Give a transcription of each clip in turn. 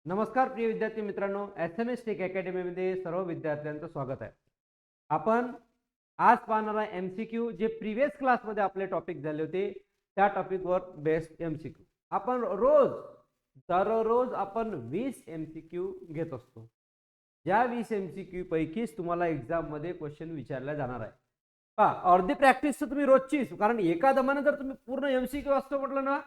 नमस्कार प्रिय विद्यार्थी मित्रांनो, SMS टेक अकॅडमीमध्ये सर्व विद्यार्थ्यांचं स्वागत आहे. आपण आज पाहणारा MCQ जे प्रीवियस क्लासमध्ये आपले टॉपिक झाले होते त्या टॉपिकवर बेस्ड MCQ आपण दररोज आपण 20 MCQ घेत असतो. या 20 MCQ पैकीच तुम्हाला एग्जाममध्ये क्वेश्चन विचारला जाणार आहे. अर्धी प्रॅक्टिस तर तुम्ही रोजचीच, कारण एका दमाने जर तुम्ही पूर्ण MCQ वाचतो म्हटलं ना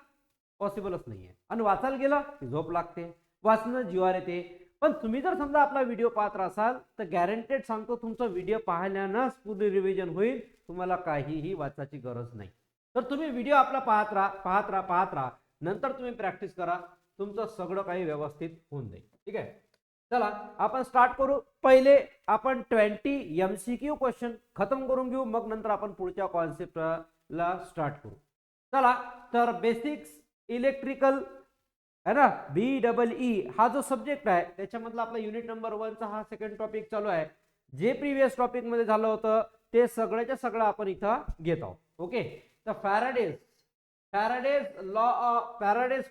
पॉसिबलच नाहीये. आणि वाचायला गेलं की झोप लागते, वाचणं जीवार येते. पण तुम्ही जर समजा आपला व्हिडिओ पाहत असाल तर गॅरंटेड सांगतो तुमचा व्हिडिओ पाहिल्यानंच पूर्ण रिव्हिजन होईल, तुम्हाला काहीही वाचायची गरज नाही. तर तुम्ही व्हिडिओ आपला पाहत राहा नंतर तुम्ही प्रॅक्टिस करा, तुमचं सगळं काही व्यवस्थित होऊन जाईल. ठीक आहे, चला आपण स्टार्ट करू. पहिले आपण 20 MCQ क्वेश्चन खतम करून घेऊ, मग नंतर आपण पुढच्या कॉन्सेप्टला स्टार्ट करू. चला तर बेसिक्स इलेक्ट्रिकल है ना, BEE हा जो सब्जेक्ट आहे त्याच्यामधला आपला युनिट नंबर 1 चा हा सेकंड टॉपिक चालू आहे. जे प्रीवियस टॉपिक मध्ये झालं होतं ते सगळ्याच्या सगळं आपण इथं घेत आहोत. ओके, तर फॅराडेज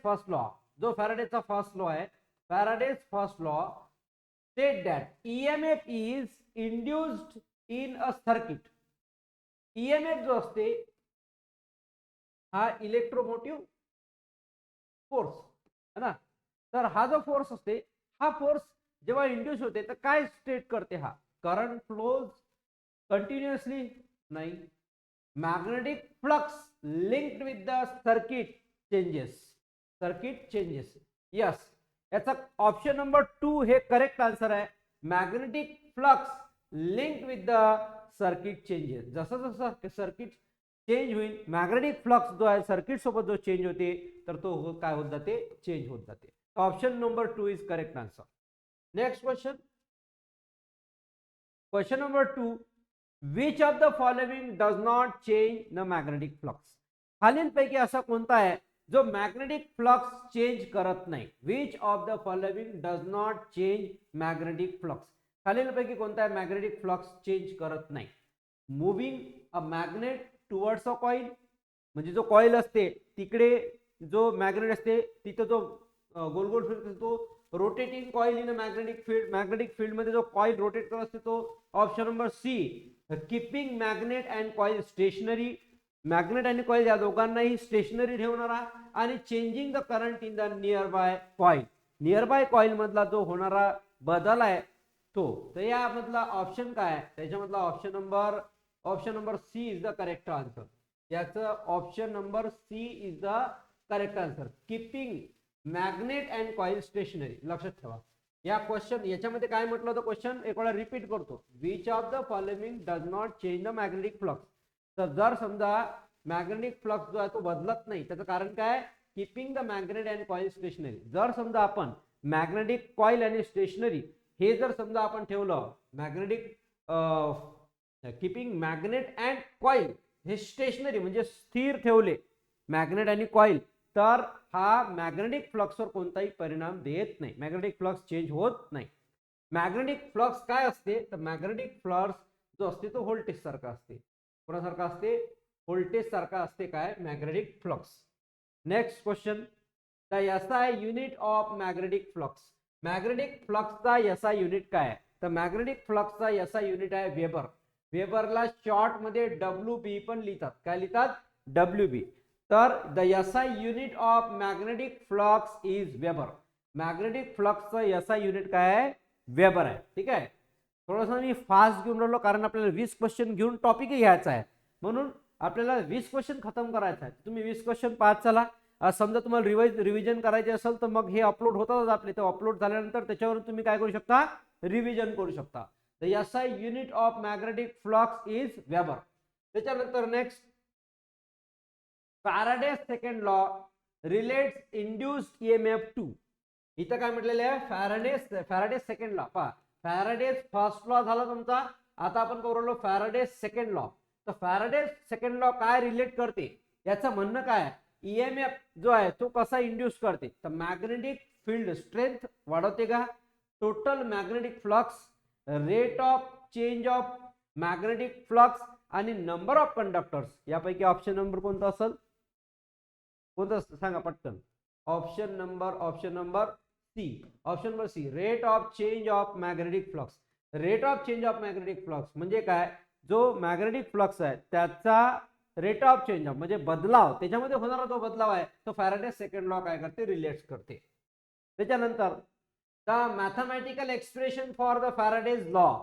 फर्स्ट लॉ, जो फॅराडेचा फर्स्ट लॉ आहे, Faraday's first law state that EMF is induced in a circuit. EMF जो असते हा इलेक्ट्रोमोटिव्ह फोर्स है ना. तर हा जो फोर्स असते, हा फोर्स जेव्हा इंड्यूस होते तर काय स्टेट करते, हा करंट फ्लोज कंटिन्युअसली नाही, magnetic flux linked with the circuit changes. Yes, याचा ऑप्शन नंबर 2 हे करेक्ट आन्सर आहे. Magnetic flux linked with the circuit changes. जसं जसं सर्किट चेंज होईल, मॅग्नेटिक फ्लक्स जो आहे सर्किट सोबत जो चेंज होते तर तो काय होत जाते, चेंज होत जाते. Option number 2 is correct answer. Next question number 2, which of the following does not change the magnetic flux. खालीलपैकी असा कोणता आहे जो मॅग्नेटिक फ्लक्स चेंज करत नाही. Which of the following does not change magnetic flux. खालीलपैकी कोणता आहे मॅग्नेटिक फ्लक्स चेंज करत नाही. Moving a magnet towards a coil, म्हणजे जो कॉइल असते तिकडे जो मॅग्नेट असते तिथं जो गोल गोल फिरत असतो. Rotating coil in a magnetic field मध्ये जो कॉइल रोटेट करत असते तो. Option number c, keeping magnet and coil stationary. Magnet आणि कॉइल या दोघांनाही स्टेशनरी ठेवणारा. आणि changing the current in the nearby coil. Nearby coil मधला जो होणारा बदल आहे तो. तर यामधला ऑप्शन काय, त्याच्यामधला option number C is the correct answer. याचं option number C is the correct answer. Keeping magnet and coil stationary. लक्षात ठेवा या क्वेश्चन, याच्यामध्ये काय म्हटलं होतं क्वेश्चन, एक वेळा रिपीट करतो. Which of the following does not change the magnetic flux. तर जर समजा मॅग्नेटिक फ्लक्स जो आहे तो बदलत नाही, त्याचं कारण काय, keeping the magnet and coil stationary. जर समजा आपण मॅग्नेटिक कॉइल आणि स्टेशनरी हे जर समजा आपण ठेवलं, magnetic keeping magnet and coil हे स्टेशनरी म्हणजे स्थिर ठेवले मॅग्नेट आणि कॉइल, तर हा मॅग्नेटिक फ्लक्सवर कोणताही परिणाम देत नाही. मॅग्नेटिक फ्लक्स चेंज होत नाही. मॅग्नेटिक फ्लक्स काय असते, तर मॅग्नेटिक फ्लक्स जो असते तो व्होल्टेज सारखा असते. कोणासारखा असते, व्होल्टेज सारखा असते काय, magnetic flux. Next question, the SI unit of magnetic flux. Magnetic फ्लक्सचा SI युनिट काय आहे, तर मॅग्नेटिक फ्लक्सचा SI युनिट आहे वेबर. वेबरला शॉर्ट मध्ये WB पण लिहितात. काय लिहितात, WB. तर the SI unit of magnetic flux is weber. Magnetic फ्लक्सचं SI युनिट काय आहे, वेबर आहे. ठीक आहे, थोडंसं मी फास्ट घेऊन राहिलो कारण आपल्याला 20 क्वेश्चन घेऊन टॉपिक घ्यायचा आहे, म्हणून आपल्याला 20 क्वेश्चन खतम करायचं आहे. तुम्ही 20 क्वेश्चन पाहत चला. समजा तुम्हाला रिव्हिजन करायचे असेल तर मग हे अपलोड होतात आपले, तर अपलोड झाल्यानंतर त्याच्यावर तुम्ही काय करू शकता, रिव्हिजन करू शकता. The SI unit of magnetic flux is weber. त्याच्यानंतर next, Faraday's second law relates induced EMF to. इथं काय म्हटलेलं आहे, फॅराडेज सेकंड लॉ. पहा, फॅराडेज फर्स्ट लॉ झाला तुमचा, आता आपण करू फॅराडेज सेकंड लॉ. तर फॅराडेज सेकंड लॉ काय रिलेट करते, याचं म्हणणं काय, EMF जो आहे तो कसा इंड्यूस करते, तर मॅग्नेटिक फील्ड स्ट्रेंथ वाढवते का, total magnetic flux, rate of change of magnetic flux आणि नंबर ऑफ कंडक्टर्स. यापैकी ऑप्शन नंबर कोणता असेल, कोणतं सांगा पटकन. Option number c, option number c, rate of change of magnetic flux. Rate of change of magnetic flux म्हणजे काय, जो मॅग्नेटिक फ्लक्स आहे त्याचा रेट ऑफ चेंज ऑफ म्हणजे बदलाव, त्याच्यामध्ये होणारा जो बदलाव आहे तो फॅराडे सेकंड लॉ काय करते, रिलेट्स करते. त्याच्यानंतर the mathematical expression for the Faraday's law.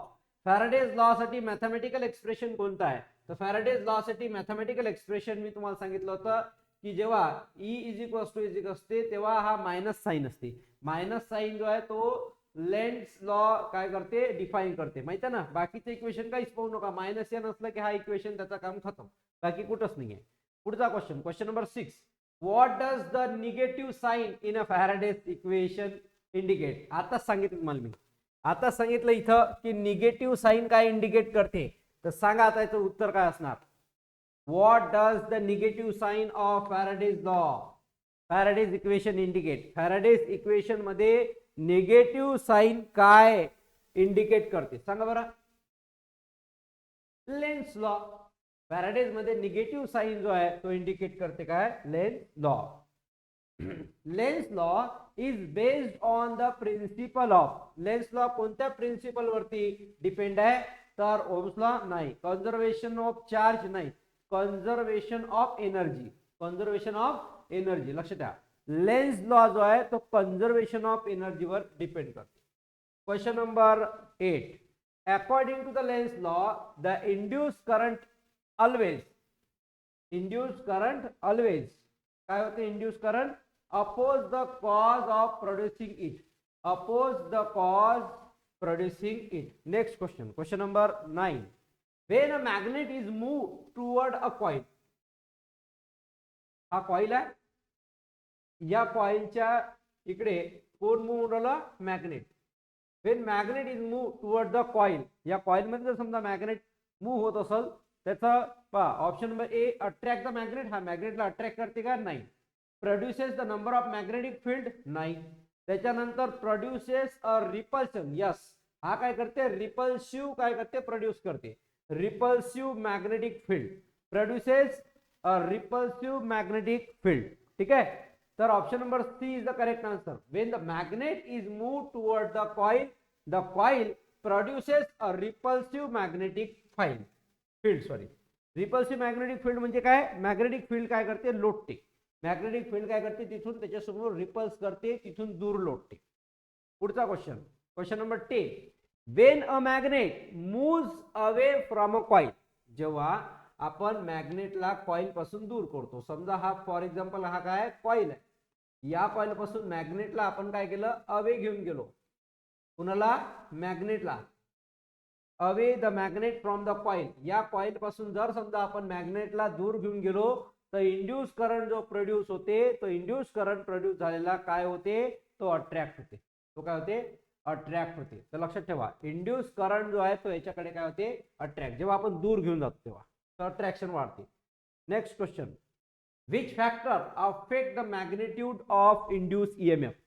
Faraday's law साठी मॅथमॅटिकल एक्सप्रेशन कोणतं आहे, तर फॅराडेज लॉ साठी मॅथमॅटिकल एक्सप्रेशन मी तुम्हाला सांगितलं होतं की जेव्हा E इज असते तेव्हा हा मायनस साइन असते. मायनस साइन जो आहे तो लेन्स लॉ काय करते, डिफाइन करते, माहिती आहे ना. बाकीचे इक्वेशन काहीच पाहू नका, मायनस या नसलं की हा इक्वेशन त्याचा काम खतम, बाकी कुठंच नाहीये. पुढचा question, question number 6, what does the negative sign in a Faraday's equation indicate. आताच सांगितलं तुम्हाला मी, आता सांगितलं इथं की निगेटिव्ह साइन काय इंडिकेट करते, तर सांगा आता याचं उत्तर काय असणार. What does the negative sign of Faraday's law, Faraday's equation indicate. Faraday's equation मध्ये निगेटिव्ह साइन काय इंडिकेट करते, सांगा बरं. Lenz law. फॅराडेज मध्ये निगेटिव्ह साइन जो आहे तो इंडिकेट करते काय, Lenz law. Lenz law is based on the principle of. Lenz law कोणत्या प्रिन्सिपल वरती डिपेंड आहे, तर ओम्स लॉ नाही, कन्झर्वेशन ऑफ चार्ज नाही, conservation of energy. Conservation of energy लक्षात द्या. लेन्स लॉ जो आहे तो कन्झर्वेशन ऑफ एनर्जी वर डिपेंड करते. Question number 8, according to the Lenz law the induce current always, induce current always काय होते, induce current oppose the cause of producing it, oppose the cause producing it. Next question, question number 9, when a magnet is moved toward a coil. हा coil आहे, या कॉइलच्या इकडे कोण move होऊन राहिला, magnet. when magnet is moved toward the coil, या coil मध्ये जर समजा मॅग्नेट मूव्ह होत असेल त्याचा पहा, option number A, attract the magnet, हा मॅग्नेटला अट्रॅक्ट करते का, नाही. Produces the number of magnetic field, नाही. त्याच्यानंतर प्रोड्युसेस अ रिपल्शन, यस, हा काय करते, रिपल्सिव्ह काय करते, प्रोड्यूस करते, repulsive magnetic field, produces a repulsive magnetic field. ठीक आहे, तर option number C is the correct answer. When the magnet is moved toward the coil produces a repulsive magnetic field, sorry, repulsive magnetic field म्हणजे काय, magnetic field काय करते, लोटते. Magnetic field काय करते, तिथून त्याच्यासमोर रिपल्स करते, तिथून दूर लोटते. पुढचा question, question number 10, when a magnet moves away from a coil. जेव्हा आपण मॅग्नेटला कॉइल पासून दूर करतो, समजा हा फॉर एक्झाम्पल हा काय कॉइल आहे, या कॉइल पासून मॅग्नेटला आपण काय केलं, अवे घेऊन गेलो. कुणाला, मॅग्नेटला. Away the magnet from the coil, या कॉइल पासून जर समजा आपण मॅग्नेटला दूर घेऊन गेलो तर इंड्यूस करंट जो प्रोड्यूस होते, तो इंड्यूस करंट प्रोड्यूस झालेला काय होते, तो अट्रॅक्ट होते. तो काय होते, अट्रॅक्ट होते. तर लक्षात ठेवा, इंड्यूस करंट जो आहे तो याच्याकडे काय होते, अट्रॅक्ट. जेव्हा आपण दूर घेऊन जातो तेव्हा तर अट्रॅक्शन वाढते. Next question, which factor affect the magnitude of induce EMF.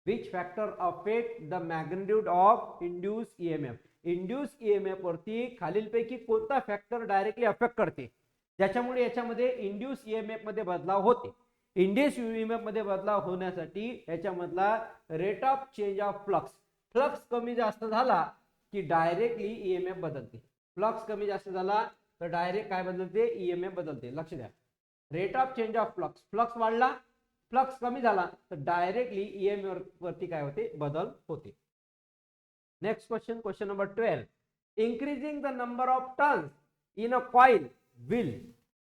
Which factor affect the magnitude of induce EMF. Induce EMF वरती खालीलपैकी कोणता फॅक्टर डायरेक्टली अफेक्ट करते, ज्याच्यामुळे याच्यामध्ये इंड्यूस ईएमएफ मध्ये बदलाव होते. इंड्यूस ईएमएफ मध्ये बदलाव होण्यासाठी याच्यामधला rate of change of flux, flux कमी जास्त झाला की डायरेक्टली ईएमएफ बदलते. फ्लक्स कमी जास्त झाला तर डायरेक्ट काय बदलते, ईएमएफ बदलते. लक्ष द्या, rate of change of flux, flux वाढला, फ्लक्स कमी झाला तर डायरेक्टली ईएमएफ वरती काय होते, बदल होते. Next question, question number 12, increasing the number of turns in a coil will.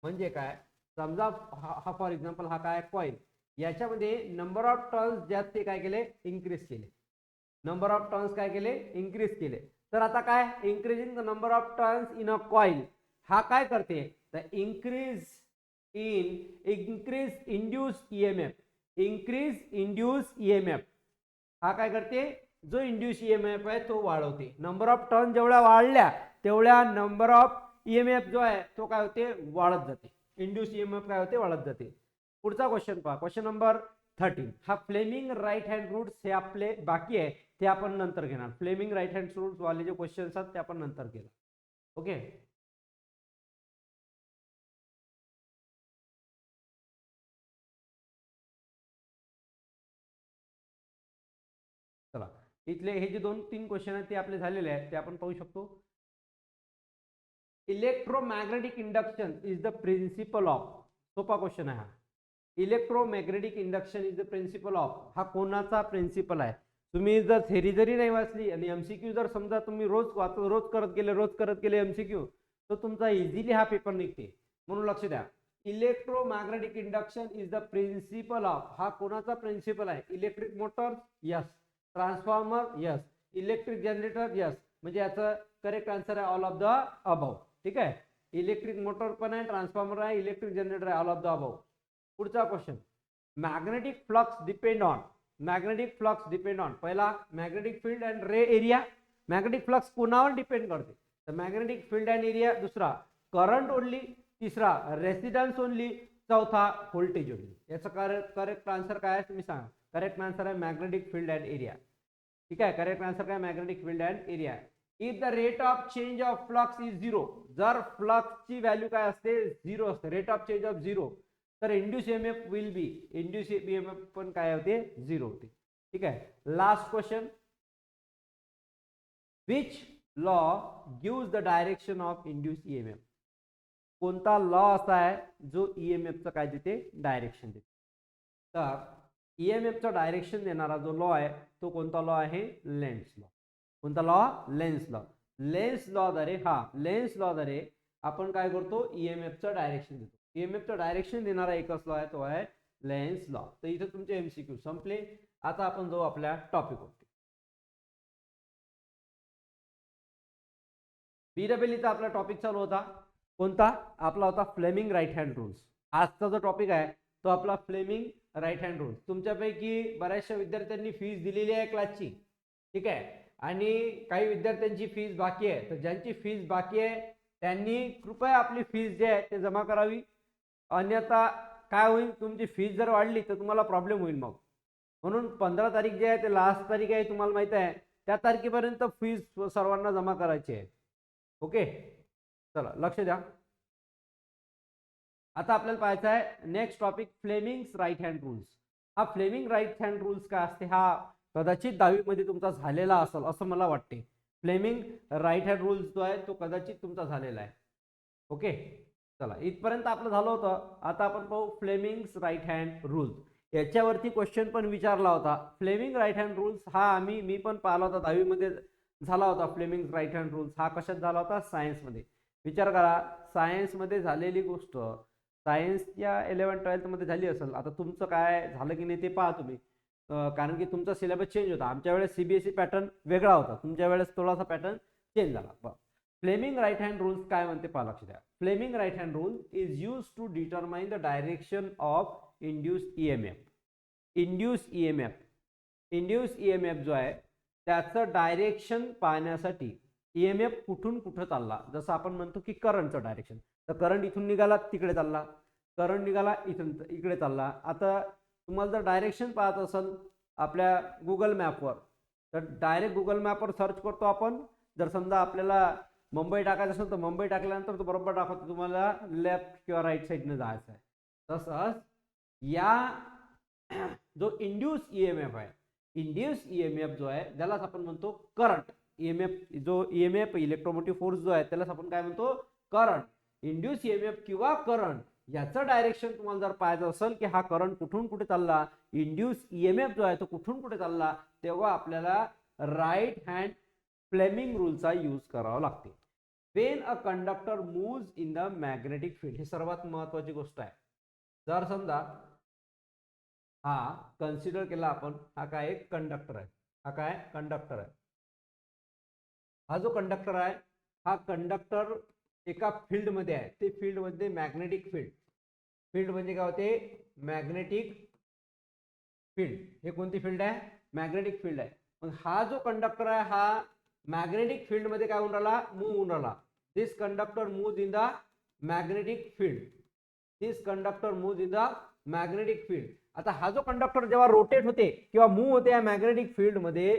म्हणजे काय, समजा हा फॉर एक्झाम्पल हा काय कॉइल, याच्यामध्ये नंबर ऑफ टर्न्स ज्यात ते काय केले, इन्क्रीज केले. नंबर ऑफ टर्न्स काय केले, इन्क्रीज केले. तर आता काय, increasing the number of turns in a coil हा काय करते, तर increase induce EMF, increase induce EMF हा काय करते, जो इंड्यूस ईएमएफ आहे तो वाढवते. नंबर ऑफ टर्न जेवढ्या वाढल्या तेवढ्या नंबर ऑफ ईएमएफ जो आहे तो काय होते, वाढत जाते. इंड्यूस ईएमएफ काय होते, वाढत जाते. पुढचा क्वेश्चन पहा, क्वेश्चन नंबर 13, हा फ्लेमिंग राईट हँड रूट्स हे आपले बाकी आहे, ते आपण नंतर घेणार. फ्लेमिंग राईट हँड रूट्स वाले जे क्वेश्चन्स आहेत ते आपण नंतर घेणार. ओके. इथले हे जे 2-3 क्वेश्चन आहेत ते आपले झालेले आहेत, ते आपण पाहू शकतो. Electromagnetic induction is the principle of, सोपा क्वेश्चन आहे हा. Electromagnetic induction is the principle of, हा कोणाचा प्रिन्सिपल आहे? तुम्ही जर थेरी जरी नाही वाचली आणि एमसीक्यू जर समजा तुम्ही रोज करत गेले एमसीक्यू, तर तुमचा इझिली हा पेपर निघते. म्हणून लक्ष द्या. Electromagnetic induction is the principle of, हा कोणाचा प्रिन्सिपल आहे? Electric motor yes, transformer yes, electric generator yes. म्हणजे याचं करेक्ट आन्सर आहे ऑल ऑफ द अबव. ठीक आहे, इलेक्ट्रिक मोटर पण आहे, ट्रान्सफॉर्मर आहे, इलेक्ट्रिक जनरेटर आहे, ऑल ऑफ द अबव. पुढचा question, magnetic flux depend on, magnetic flux depend on, पहिला मॅग्नेटिक फील्ड अँड रे एरिया. मॅग्नेटिक फ्लक्स कोणावर डिपेंड करते? तर मॅग्नेटिक फील्ड अँड एरिया, दुसरा करंट ओनली, तिसरा रेसिस्टन्स ओनली, चौथा व्होल्टेज ओनली. याचा करेक्ट आन्सर काय आहे तुम्ही सांगा. करेक्ट आन्सर आहे मॅग्नेटिक फील्ड अँड एरिया. ठीक आहे, करेक्ट आन्सर काय? Magnetic field and area. If the rate of change of flux is 0, जर फ्लक्सची व्हॅल्यू काय असते? 0 असते, रेट ऑफ चेंज ऑफ 0, तर induce EMF will be, induce EMF पण काय होते? 0 होते. ठीक आहे, last question, which law gives the direction of induce EMF? कोणता लॉ असा आहे जो ईएमएफचं काय देते? डायरेक्शन देते. तर ईएमएफचं डायरेक्शन देणारा जो लॉ आहे तो कोणता लॉ आहे? Lenz law. कोणता लॉ? Lenz law. लेन्स लॉद्वारे, लेन्स लॉद्वारे आपण काय करतो? ईएमएफचं डायरेक्शन देतो. ईएमएफचं डायरेक्शन देणारा एकच लॉ आहे, तो आहे लेन्स लॉ. तर इथे तुमचे एमसीक्यू संपले. आता आपण जाऊ आपल्या टॉपिकवरती. बीडब्ल्यूचा आपला टॉपिक चालू होता. कोणता? आपला होता फ्लेमिंग राईट हँड रूल्स. आजचा जो टॉपिक आहे तो आपला फ्लेमिंग राईट हँड रूल्स. तुमच्यापैकी बऱ्याचशा विद्यार्थ्यांनी फीस दिलेली आहे क्लासची. ठीक आहे, आणि काही विद्यार्थ्यांची फीस बाकी आहे. तर ज्यांची फीस बाकी आहे त्यांनी कृपया आपली फीस जी आहे ते जमा करावी. अन्यथा काय होईल? तुमची फीस जर वाढली तर तुम्हाला प्रॉब्लेम होईल मग. म्हणून 15 तारीख जी आहे ते लास्ट तारीख आहे, तुम्हाला माहित आहे. त्या तारखेपर्यंत फीस सर्वांना जमा करायची आहे. ओके, चला लक्ष द्या. आता आपल्याला पाहायचं आहे next topic, Fleming's right hand rules. हा फ्लेमिंग राईट हँड रूल्स काय असते? हा कदाचित 10वी मध्ये तुमचा झालेला असेल असं मला वाटते. फ्लेमिंग राईट हँड रूल्स जो आहे तो कदाचित तुमचा झालेला आहे. ओके, चला इथपर्यंत आपलं झालं होतं. आता आपण पाहू फ्लेमिंग्स राईट हँड रूल्स. याच्यावरती क्वेश्चन पण विचारला होता. फ्लेमिंग राईट हँड रूल्स हा मी पण पाहिला होता, 10वी मध्ये झाला होता. फ्लेमिंग राईट हँड रूल्स हा कशात झाला होता? सायन्स मध्ये. विचार करा, सायन्स मध्ये झालेली गोष्ट सायन्सच्या 11-12 मध्ये झाली असेल. आता तुमचं काय झालं की नाही ते पहा तुम्ही, कारण की तुमचा सिलेबस चेंज होता. आमच्या वेळेस सीबीएसई पॅटर्न वेगळा होता, तुमच्या वेळेस थोडासा पॅटर्न चेंज झाला. फ्लेमिंग राईट हँड रूल्स काय म्हणते पहा, लक्ष द्या. Fleming right hand rule is use to determine the direction of induce EMF. Induce EMF, induce EMF जो आहे त्याचं डायरेक्शन पाहण्यासाठी ईएमएफ कुठून कुठं चालला, जसं आपण म्हणतो की करंटचं डायरेक्शन. तर करंट इथून निघाला तिकडे चालला, करंट निघाला इथून इकडे चालला. आता तुम्हाला जर डायरेक्शन पाहत असेल आपल्या गुगल मॅपवर, तर डायरेक्ट गुगल मॅपवर सर्च करतो आपण. जर समजा आपल्याला मुंबई टाकायचं असेल तर मुंबई टाकल्यानंतर तो बरोबर दाखवतो तुम्हाला लेफ्ट किंवा राईट साईडने जायचं आहे. तसंच या जो इंड्यूस ईएमएफ आहे, इंड्यूस ईएमएफ जो आहे त्यालाच आपण म्हणतो करंट. ईएमएफ जो ईएमएफ इलेक्ट्रोमोटिव्ह फोर्स जो आहे त्यालाच आपण काय म्हणतो? करंट. इंड्यूस ईएमएफ किंवा करंट याचं डायरेक्शन तुम्हाला जर पाहायचं असेल की हा करंट कुठून कुठे चालला, इंड्यूस ईएमएफ जो आहे तो कुठून कुठे चालला, तेव्हा आपल्याला राईट हँड फ्लेमिंग रूलचा यूज करावा लागते. When a conductor moves in the magnetic field, ही सर्वात महत्वाची गोष्ट आहे. जर समजा हा कन्सिडर केला आपण, हा काय एक कंडक्टर आहे, हा काय कंडक्टर आहे. हा जो कंडक्टर आहे हा कंडक्टर एका फील्ड मध्ये आहे. ते फील्ड मध्ये मॅग्नेटिक फील्ड, फील्ड म्हणजे काय होते? Magnetic field. हे कोणती फील्ड आहे? मॅग्नेटिक फील्ड आहे. मग हा जो कंडक्टर आहे हा मॅग्नेटिक फील्ड मध्ये काय होऊन राहिला? मूव्ह होऊन राहिला. This conductor move in the magnetic field, this conductor move in the magnetic field. आता हा जो कंडक्टर जेव्हा रोटेट होते किंवा मूव्ह होते या मॅग्नेटिक फील्ड मध्ये,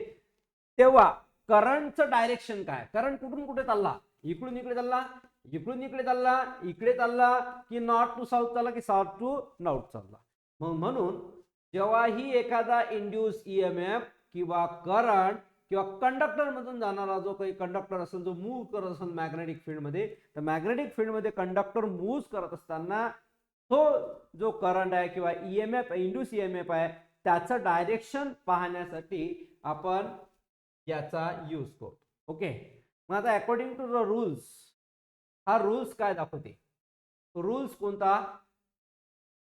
तेव्हा करंटचं डायरेक्शन काय? करंट कुठून कुठे चालला? इकडून इकडे चालला, इकडून इकडे चालला, इकडे चालला, की नॉर्थ टू साऊथ चालला, की साऊथ टू नॉर्थ चालला. मग म्हणून जेव्हाही एखादा इंड्यूस ईएमएफ किंवा करंट किंवा कंडक्टर मधून जाणारा जो काही कंडक्टर असेल जो मूव्ह करत असेल मॅग्नेटिक फील्डमध्ये, तर मॅग्नेटिक फील्डमध्ये कंडक्टर मूव्ह करत असताना तो जो करंट आहे किंवा ईएमएफ इंड्यूस ईएमएफ आहे त्याचं डायरेक्शन पाहण्यासाठी आपण याचा यूज करतो. ओके, मग आता अकॉर्डिंग टू द रूल्स, हा रूल्स काय दाखवते, रूल्स कोणता,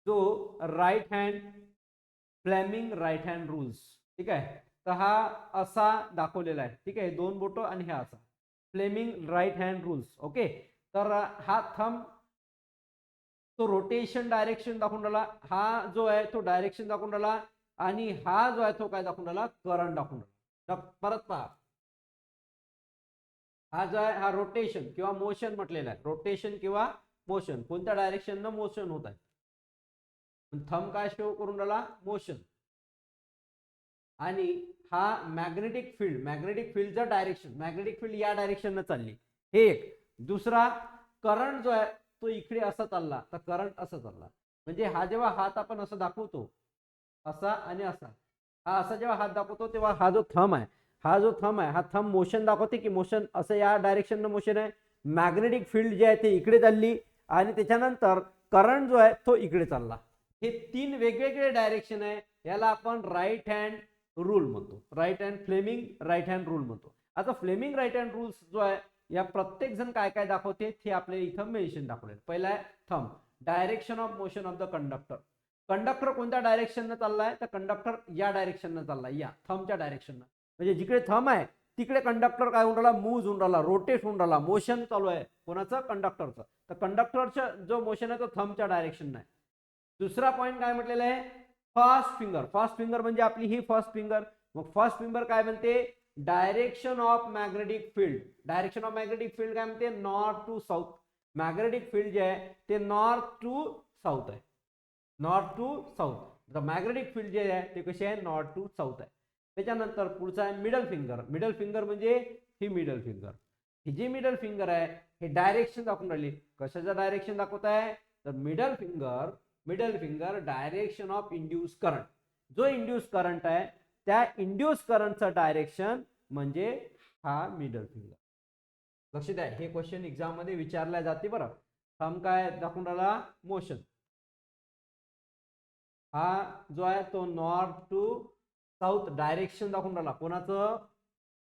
जो right hand Fleming right hand rules. ठीक आहे, तर हा असा दाखवलेला आहे. ठीक आहे, दोन बोट आणि हा असा Fleming right hand rules. Okay, तर हा थंब तो रोटेशन डायरेक्शन दाखवून राहिला, हा जो आहे तो डायरेक्शन दाखवून राहिला आणि हा जो आहे तो काय दाखवून राहिला, करंट दाखवून राहिला. परत पहा, हा जो आहे हा रोटेशन किंवा मोशन म्हटलेला आहे. रोटेशन किंवा मोशन, कोणत्या डायरेक्शन मोशन होत आहे. थंब काय शो करून राहिला, मोशन. आणि हा मॅग्नेटिक फील्ड, मॅग्नेटिक फील्डचं डायरेक्शन, मॅग्नेटिक फील्ड या डायरेक्शनने चालली, हे एक. दुसरा, करंट जो आहे तो इकडे असा चालला तर करंट असा चालला. म्हणजे हा जेव्हा हात आपण असं दाखवतो असा आणि असा, हा असा जेव्हा हात दाखवतो तेव्हा हा जो थंब आहे, हा जो थंब आहे, हा थंब मोशन दाखवते की मोशन असं या डायरेक्शन मोशन आहे. मॅग्नेटिक फील्ड जे आहे ते इकडे चालली आणि त्याच्यानंतर करंट जो आहे तो इकडे चालला. हे तीन वेगवेगळे डायरेक्शन आहे. याला आपण राईट हँड रूल म्हणतो, right hand Fleming right hand rule म्हणतो. आता फ्लेमिंग राईट हँड रूल्स जो आहे या प्रत्येक जण काय काय दाखवते हे आपल्याला इथं मेन्शन दाखवले. पहिला आहे thumb, direction of motion of the conductor. Conductor कोणत्या डायरेक्शनने चाललाय, तर कंडक्टर या डायरेक्शनने चाललाय, या थंबच्या डायरेक्शनने. म्हणजे जिकडे थंब आहे तिकडे कंडक्टर काय होऊन राहिला, मूव्ह होऊन राहिला, रोटेट होऊन राहिला, मोशन चालू आहे कोणाचं, कंडक्टरचं. तर कंडक्टरचं जो मोशन आहे तो थंबच्या डायरेक्शन आहे. दुसरा पॉईंट काय म्हटलेला आहे, फर्स्ट फिंगर. फर्स्ट फिंगर म्हणजे आपली ही फर्स्ट फिंगर. मग फर्स्ट फिंगर काय म्हणते, direction of magnetic field. Direction of magnetic field काय म्हणते, north to south. Magnetic field जे आहे ते नॉर्थ टू साऊथ आहे, नॉर्थ टू साऊथ. तर मॅग्नेटिक फील्ड जे आहे ते कसे आहे, नॉर्थ टू साऊथ आहे. त्याच्यानंतर पुढचा आहे मिडल फिंगर. मिडल फिंगर म्हणजे ही मिडल फिंगर. ही जी मिडल फिंगर आहे हे डायरेक्शन दाखवून राहिली. कशाचं डायरेक्शन दाखवत आहे, तर middle finger, middle finger direction of induce current. जो इंड्यूस करंट आहे त्या इंड्यूस करंटचं डायरेक्शन म्हणजे हा मिडल फिंगर. लक्ष द्या, हे क्वेश्चन एक्झाम मध्ये विचारल्या जाते बरं. थंब काय दाखवून राहिला, मोशन. हा जो आहे तो नॉर्थ टू साऊथ डायरेक्शन दाखवून राहिला. कोणाचं,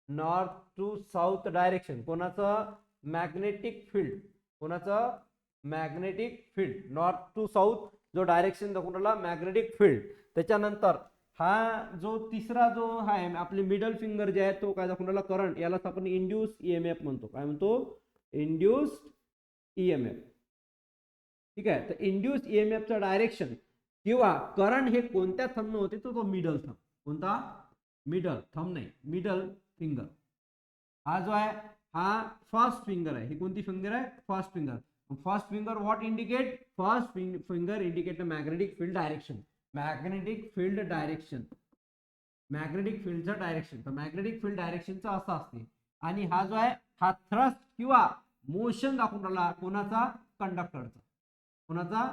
नॉर्थ टू साऊथ डायरेक्शन. कोणाचं, मॅग्नेटिक फील्ड. कोणाचं, magnetic field. North to south जो डायरेक्शन दाखवून राहिला, मॅग्नेटिक फील्ड. त्याच्यानंतर हा जो तिसरा जो आहे आपली मिडल फिंगर जे आहे तो काय दाखवून राहिला, करंट. यालाच आपण इंड्यूस ईएमएफ म्हणतो. काय म्हणतो, इंड्यूस्ड ईएमएफ. ठीक आहे, तर इंड्यूस ईएमएफचं डायरेक्शन किंवा करंट हे कोणत्या थंब होते, तो मिडल थंब. कोणता, मिडल थंब नाही, मिडल फिंगर. हा जो आहे हा फर्स्ट फिंगर आहे. ही कोणती फिंगर आहे, first finger. First finger what indicate, first finger indicate magnetic field direction. Magnetic field direction, magnetic फील्डचं डायरेक्शन. तर मॅग्नेटिक फील्ड डायरेक्शनचं असं असते. आणि हा जो आहे हा थ्रस्ट किंवा मोशन दाखवून राहिला कोणाचा, कंडक्टरचा. कोणाचा,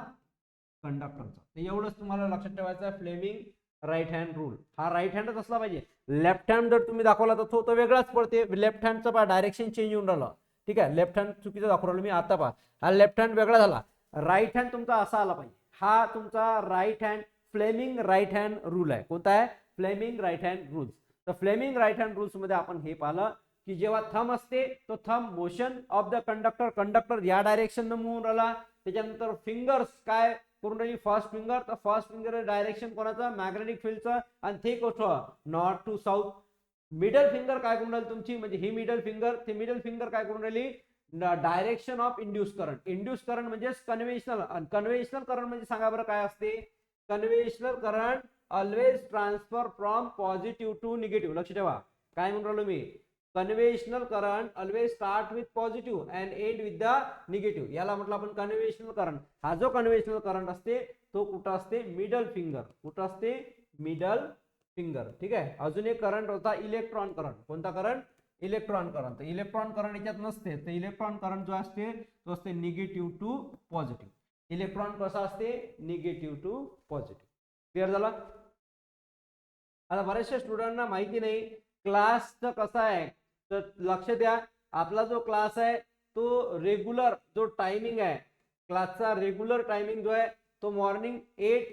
कंडक्टरचा. तर एवढंच तुम्हाला लक्षात ठेवायचं आहे. फ्लेमिंग राईट हँड रूल हा राईट हँडच असला पाहिजे. लेफ्ट हँड जर तुम्ही दाखवला तर तो वेगळाच पडते. लेफ्ट हँडचा पहा डायरेक्शन चेंज होऊन राहिलं. ठीक आहे, लेफ्ट हँड चुकीचं दाखवून राहिलो मी आता. पहा हा लेफ्ट हँड वेगळा झाला, राईट हँड तुमचा असा आला पाहिजे. हा तुमचा right hand Fleming right hand rule आहे. कोणता आहे, फ्लेमिंग राईट हँड रूल्स. तर फ्लेमिंग राईट हँड रूल्स मध्ये आपण हे पाहिलं की जेव्हा थंब असते तो thumb motion of the conductor, conductor या डायरेक्शन न मूव्ह राहिला. त्याच्यानंतर फिंगर्स काय करून राहिली, फर्स्ट फिंगर. तर फर्स्ट फिंगर डायरेक्शन कोणाचं, मॅग्नेटिक फील्डचं. आणि ते कुठं, north to south. Middle finger काय करून राहिली तुमची, म्हणजे ही मिडल फिंगर, ते मिडल फिंगर काय करून राहिली, direction of induce current. Induce current म्हणजे कन्व्हेन्शनल. कन्व्हेन्शनल करंट म्हणजे सांगा बरं काय असते, conventional current always transfer from positive to negative. लक्ष ठेवा काय म्हणून राहिलो मी, conventional current always start with positive and end with the negative. याला म्हटलं आपण कन्व्हेन्शनल करंट. हा जो कन्व्हेन्शनल करंट असते तो कुठं असते, मिडल फिंगर. कुठं असते, मिडल फिंगर. ठीक आहे, अजून एक करंट होता इलेक्ट्रॉन करंट. कोणता करंट, इलेक्ट्रॉन करंट. तर इलेक्ट्रॉन करंट याच्यात नसते. तर इलेक्ट्रॉन करंट जो असते तो असते निगेटिव्ह टू पॉझिटिव्ह. इलेक्ट्रॉन कसा असते, निगेटिव्ह टू पॉझिटिव्ह. क्लिअर झाला. आता बऱ्याचशा स्टुडंटना माहिती नाही क्लासचं कसं आहे तर लक्ष द्या, आपला जो क्लास आहे तो रेग्युलर जो टायमिंग आहे क्लासचा रेग्युलर टायमिंग जो आहे तो मॉर्निंग 8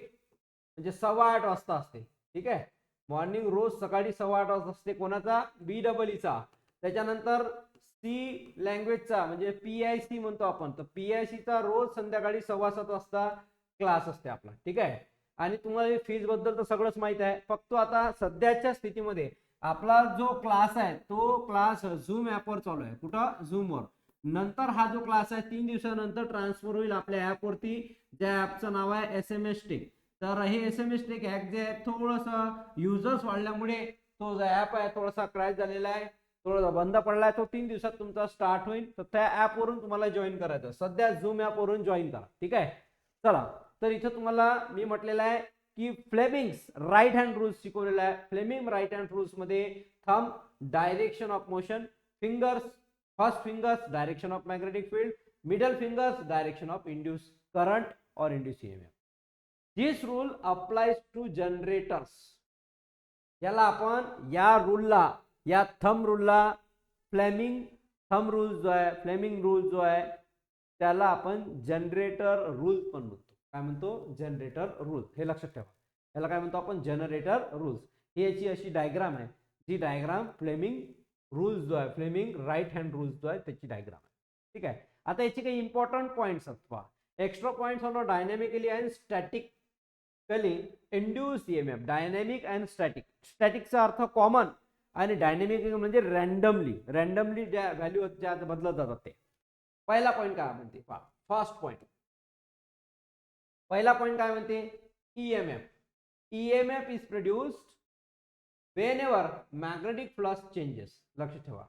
म्हणजे 8:15 वाजता असते. ठीक आहे, मॉर्निंग रोज सकाळी 8:15 वाजता असते. कोणाचा? BEE त्याच्यानंतर सी लँग्वेजचा म्हणजे PIC म्हणतो आपण, तर PIC चा रोज संध्याकाळी 7:15 वाजता क्लास असते आपला. ठीक आहे, आणि तुम्हाला फीज बद्दल तर सगळंच माहित आहे. फक्त आता सध्याच्या स्थितीमध्ये आपला जो क्लास आहे तो क्लास झूम ॲपवर चालू आहे. कुठं? झूमवर. नंतर हा जो क्लास आहे 3 दिवसानंतर ट्रान्सफर होईल आपल्या ॲपवरती, ज्या ॲपचं नाव आहे SMS टेक. तर हे SMS टेक ॲप जे आहे थोडंसं युजर्स वाढल्यामुळे तो जो ॲप आहे थोडासा क्रॅश झालेला आहे, थोडा बंद पडलाय. तो 3 दिवसात तुमचा स्टार्ट होईल. तर त्या ॲपवरून तुम्हाला जॉईन करायचं. सध्या झूम ॲपवरून जॉईन करा. ठीक आहे, चला. तर इथं तुम्हाला मी म्हटलेलं आहे की फ्लेमिंग्स राईट हँड रूल्स शिकवलेला आहे. फ्लेमिंग राईट हँड रूल्स मध्ये thumb direction of motion, fingers first fingers direction of magnetic field, middle fingers direction of induce current और induce EMF. This rule applies to generators. याला आपण या रूलला, या thumb रूलला Fleming thumb rule जो आहे, Fleming rule जो आहे त्याला आपण जनरेटर रूल पण म्हणतो. काय म्हणतो? Generator rule. हे लक्षात ठेवा. याला काय म्हणतो आपण? Generator rules. ही याची अशी डायग्राम आहे. जी डायग्राम फ्लेमिंग रूल्स जो आहे, फ्लेमिंग राईट हँड रूल्स जो आहे त्याची डायग्राम आहे. ठीक आहे, आता याची काही इम्पॉर्टंट पॉइंट्स आहेत. Extra points on dynamically and statically induce EMF. Dynamic and static. स्टॅटिकचा अर्थ कॉमन आणि डायनॅमिक म्हणजे रॅन्डमली ज्या व्हॅल्यू ज्या बदलत जातात ते. पहिला पॉइंट काय म्हणते? फर्स्ट पॉइंट, पहिला पॉइंट काय म्हणते? EMF. EMF is produced whenever magnetic flux changes. लक्षात ठेवा,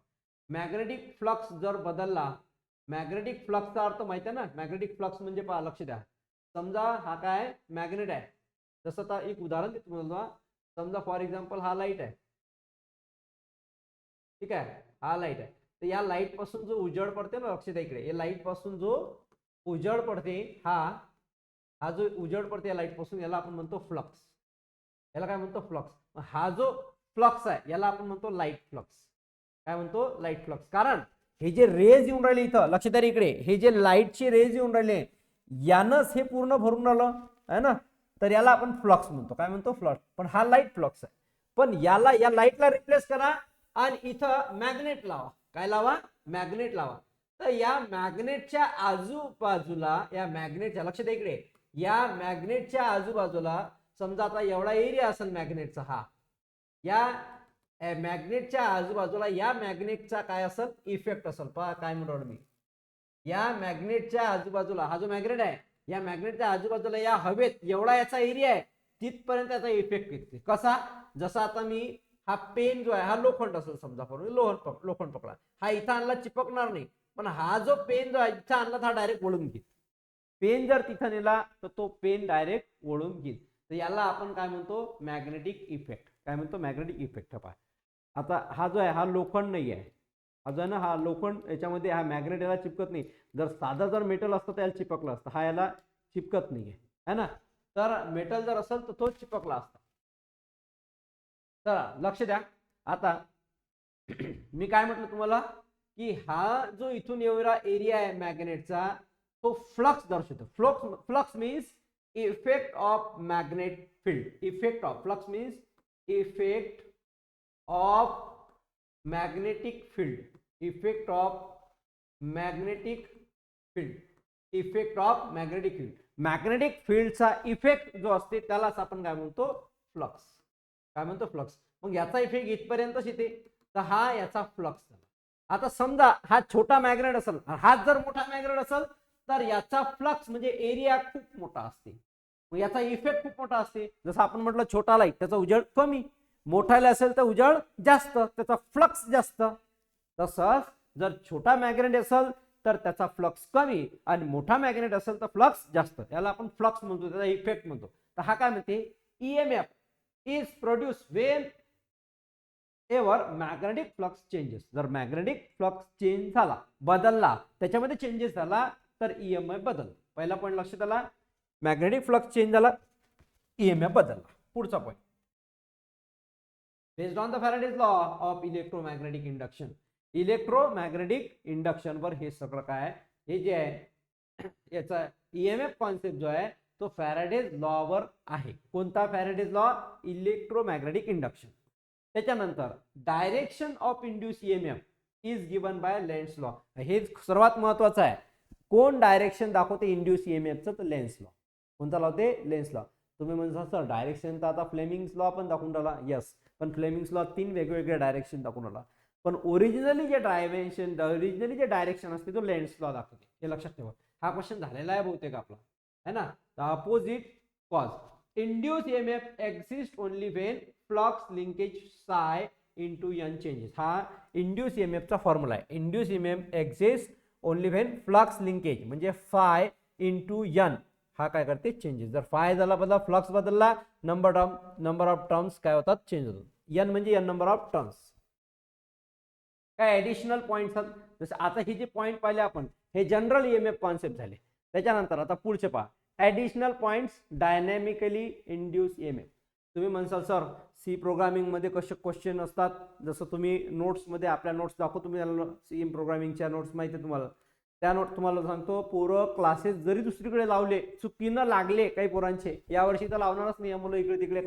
मॅग्नेटिक फ्लक्स जर बदलला, मॅग्नेटिक फ्लक्सचा अर्थ माहिती आहे ना? मॅग्नेटिक फ्लक्स म्हणजे पहा, लक्ष द्या. समजा हा काय मॅग्नेट आहे. जसं आता एक उदाहरण देतो तुम्हाला. समजा फॉर एक्झाम्पल हा लाईट आहे. ठीक आहे, हा लाईट आहे. तर या लाईट पासून जो उजेड पडते ना, लक्ष द्या इकडे, या लाईट पासून जो उजेड पडते, हा जो उजेड पडते या लाईट पासून, याला आपण म्हणतो फ्लक्स. याला काय म्हणतो? फ्लक्स. हा जो फ्लक्स आहे याला आपण म्हणतो लाईट फ्लक्स. काय म्हणतो? Light flux. कारण हे जे रेज येऊन राहिले इथं, लक्ष द्या इकडे, हे जे लाईटचे रेज येऊन राहिले यानंच हे पूर्ण भरून राहिलं आहे ना, तर याला आपण फ्लक्स म्हणतो. काय म्हणतो? फ्लक्स. पण हा लाईट फ्लक्स आहे. पण याला, या लाईटला रिप्लेस करा आणि इथं मॅग्नेट लावा. काय लावा? मॅग्नेट लावा. तर या मॅग्नेटच्या आजूबाजूला, या मॅग्नेटच्या, लक्ष द्या इकडे, या मॅग्नेटच्या आजूबाजूला समजा आता एवढा एरिया असेल मॅग्नेटचा, हा या मॅग्नेटच्या आजूबाजूला या मॅग्नेटचा काय असेल? इफेक्ट असेल. पहा काय म्हणतो मी, या मॅग्नेटच्या आजूबाजूला, हा जो मॅग्नेट आहे या मॅग्नेटच्या आजूबाजूला या हवेत एवढा याचा एरिया आहे, तिथपर्यंत त्याचा इफेक्ट येते. कसा? जसा आता मी हा पेन जो आहे हा लोखंड असेल समजा, लोखंड पकडा, हा इथं आणला चिपकणार नाही. पण हा जो पेन जो आहे इथं आणला हा डायरेक्ट वळून घेईल. पेन जर तिथं नेला तर तो पेन डायरेक्ट वळून घेईल. तर याला आपण काय म्हणतो? Magnetic effect. काय म्हणतो? Magnetic effect. पहा आता हा जो आहे हा लोखंड नाही आहे, हा जो आहे ना हा लोखंड, याच्यामध्ये हा मॅग्नेट याला चिपकत नाही. जर साधा जर मेटल असतं त्याला चिपकलं असतं, हा याला चिपकत नाहीये है ना. तर मेटल जर असेल तर तो चिपकला असता. चला लक्ष द्या. आता मी काय म्हटलं तुम्हाला की हा जो इथून एवढा एरिया आहे मॅग्नेटचा तो फ्लक्स दर्शवतो. Flux means effect of magnet field. Effect of flux means effect of magnetic field. Effect of magnetic field. Effect of magnetic field. Magnetic फील्डचा effect जो असते त्यालाच आपण काय म्हणतो? फ्लक्स. काय म्हणतो? फ्लक्स. मग याचा इफेक्ट इथपर्यंतच येते, तर हा याचा फ्लक्स झाला. आता समजा हा छोटा मॅग्नेट असेल, हाच जर मोठा मॅग्नेट असेल तर याचा फ्लक्स म्हणजे एरिया खूप मोठा असते, याचा इफेक्ट खूप मोठा असते. जसं आपण म्हटलं छोटा लाईट त्याचा उजेड कमी, मोठाला असेल तर उजेड जास्त, त्याचा फ्लक्स जास्त. तसंच जर छोटा मॅग्नेट असेल तर त्याचा फ्लक्स कमी आणि मोठा मॅग्नेट असेल तर फ्लक्स जास्त. याला आपण फ्लक्स म्हणतो, त्याचा इफेक्ट म्हणतो. तर हा काय म्हणते? EMF is produce Wien ever magnetic flux changes. जर मॅग्नेटिक फ्लक्स चेंज झाला, बदलला, त्याच्यामध्ये चेंजेस झाला तर EMF बदलतो. पहिला पॉईंट लक्षात आला, मॅग्नेटिक फ्लक्स चेंज झाला, EMF बदलला. पुढचा point based on the Faraday's law of electromagnetic induction. Electromagnetic induction वर हे सगळं काय आहे, हे जे आहे याचा ईएमएफ कॉन्सेप्ट जो आहे तो फॅराडेज लॉ वर आहे. कोणता फॅराडेज लॉ? Electromagnetic induction. त्याच्यानंतर direction of induce EMF is given by Lenz law. हे सर्वात महत्वाचं आहे. कोण डायरेक्शन दाखवते इंड्यूस ईएमएफचं? तर लेन्स लॉ. कोणता लावते? Lens law. तुम्ही म्हणता सर डायरेक्शन तर आता फ्लेमिंग्स लॉ पण दाखवून राहिला. यस, पण फ्लेमिंग्स लॉ 3 वेगवेगळे डायरेक्शन दाखवून राहिला, पण ओरिजिनली जे डायरेक्शन असते तो लेन्स लॉ दाखवते. हे लक्षात ठेवा. हा क्वेश्चन झालेला आहे बहुतेक आपला, है ना. Opposite cause induce EMF exist only when flux linkage साय इंटू एन चेंजेस. हा इंड्यूस ईएमएफचा फॉर्म्युला आहे. Induce EMF exist only when flux linkage म्हणजे फाय इंटू एन हा काय करते? चेंजेस. जर फाय झाला बदला, फ्लक्स बदलला, नंबर ऑफ टर्म्स काय होतात? चेंज होतात. एन म्हणजे एन नंबर ऑफ टर्म्स. काय ऍडिशनल पॉइंट्स आहेत? जसं आता हे जे पॉइंट पाहिले आपण हे जनरल ईएमएफ कॉन्सेप्ट झाले. त्याच्यानंतर आता पुढचे पहा, additional points dynamically induce EMF. तुम्ही म्हणसाल सर सी प्रोग्रामिंग मध्ये कसे क्वेश्चन असतात, जसं तुम्ही नोट्स मध्ये आपल्या नोट्स दाखवतो, तुम्ही सी प्रोग्रामिंगच्या नोट्स माहिती आहे तुम्हाला, त्या नोट तुम्हाला सांगतो. पोरं क्लासेस जरी दुसरीकडे लावले, चुकीनं लागले काही पोरांचे, यावर्षी तर लावणारच नाही मुलं इकडे तिकडे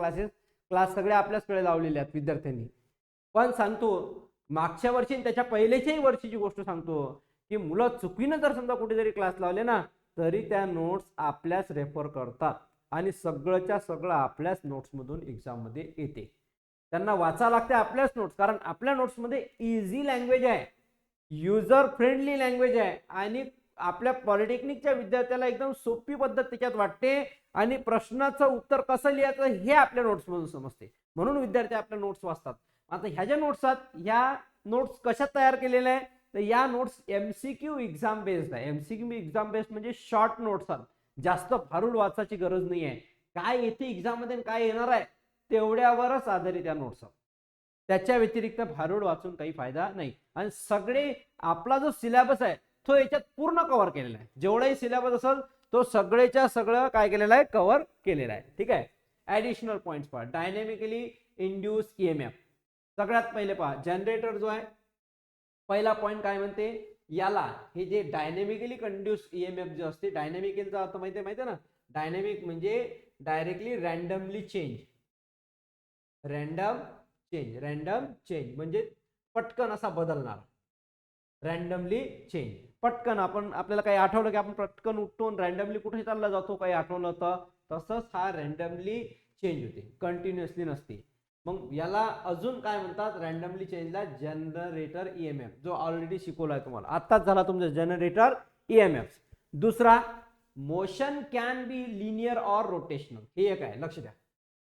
क्लास सगळे आपल्याचकडे लावलेले आहेत विद्यार्थ्यांनी. पण सांगतो मागच्या वर्षी त्याच्या पहिल्याच्याही वर्षीची गोष्ट सांगतो की मुलं चुकीनं जर समजा कुठेतरी क्लास लावले ना, तरी त्या नोट्स आपल्याच रेफर करतात आणि सगळंच्या सगळं आपल्याच नोट्समधून एक्झाममध्ये येते. त्यांना वाचा लागते आपल्याच नोट्स, कारण आपल्या नोट्समध्ये इझी लँग्वेज आहे, युजर फ्रेंडली लँग्वेज आहे आणि आपल्या पॉलिटेक्निकच्या विद्यार्थ्याला एकदम सोपी पद्धत त्याच्यात वाटते आणि प्रश्नाचं उत्तर कसं लिहायचं हे आपल्या नोट्समधून समजते. म्हणून विद्यार्थी आपल्या नोट्स वाचतात. आता ह्या ज्या नोट्स आहेत, ह्या नोट्स कशात तयार केलेल्या आहे? तर या नोट्स एमसीक्यू एक्झाम बेस्ड आहे. एमसीक्यू एक्झाम बेस्ड म्हणजे शॉर्ट नोट्स आहेत, जास्त फारूड वाचायची गरज नाही आहे. काय येते एक्झाम मध्ये काय येणार आहे तेवढ्यावरच आधारित या नोट्स आहेत. त्याच्या व्यतिरिक्त भारूड वाचून काही फायदा नाही. आणि सगळे आपला जो सिलेबस आहे तो याच्यात पूर्ण कव्हर केलेला आहे. जेवढाही सिलेबस असेल तो सगळेच्या सगळं काय केलेलं आहे? कव्हर केलेला आहे. ठीक आहे. ऍडिशनल पॉइंट्स पहा, डायनॅमिकली इंड्यूस ईएमएफ. सगळ्यात पहिले पहा जनरेटर जो आहे, पहिला पॉइंट काय म्हणते, याला हे जे डायनॅमिकली कंड्यूस ईएमएफ जे असते, डायनॅमिकलचा अर्थ माहिती आहे ना, डायनॅमिक म्हणजे directly randomly change. Random change म्हणजे पटकन असा बदलणार. रॅन्डमली चेंज पटकन, आपल्याला काही आठवलं की आपण पटकन उठतो रॅन्डमली कुठे चालला जातो, काही आठवलं तर तसंच हा रॅन्डमली चेंज होते, कंटिन्युअसली नसते. मग याला अजून काय म्हणतात? रॅन्डमली चेंजला जनरेटर ईएमएफ, जो ऑलरेडी शिकवलाय तुम्हाला, आत्ताच झाला तुमचा जनरेटर ईएमएफ. दुसरा, motion can be linear or rotational. हे एक आहे, लक्ष द्या,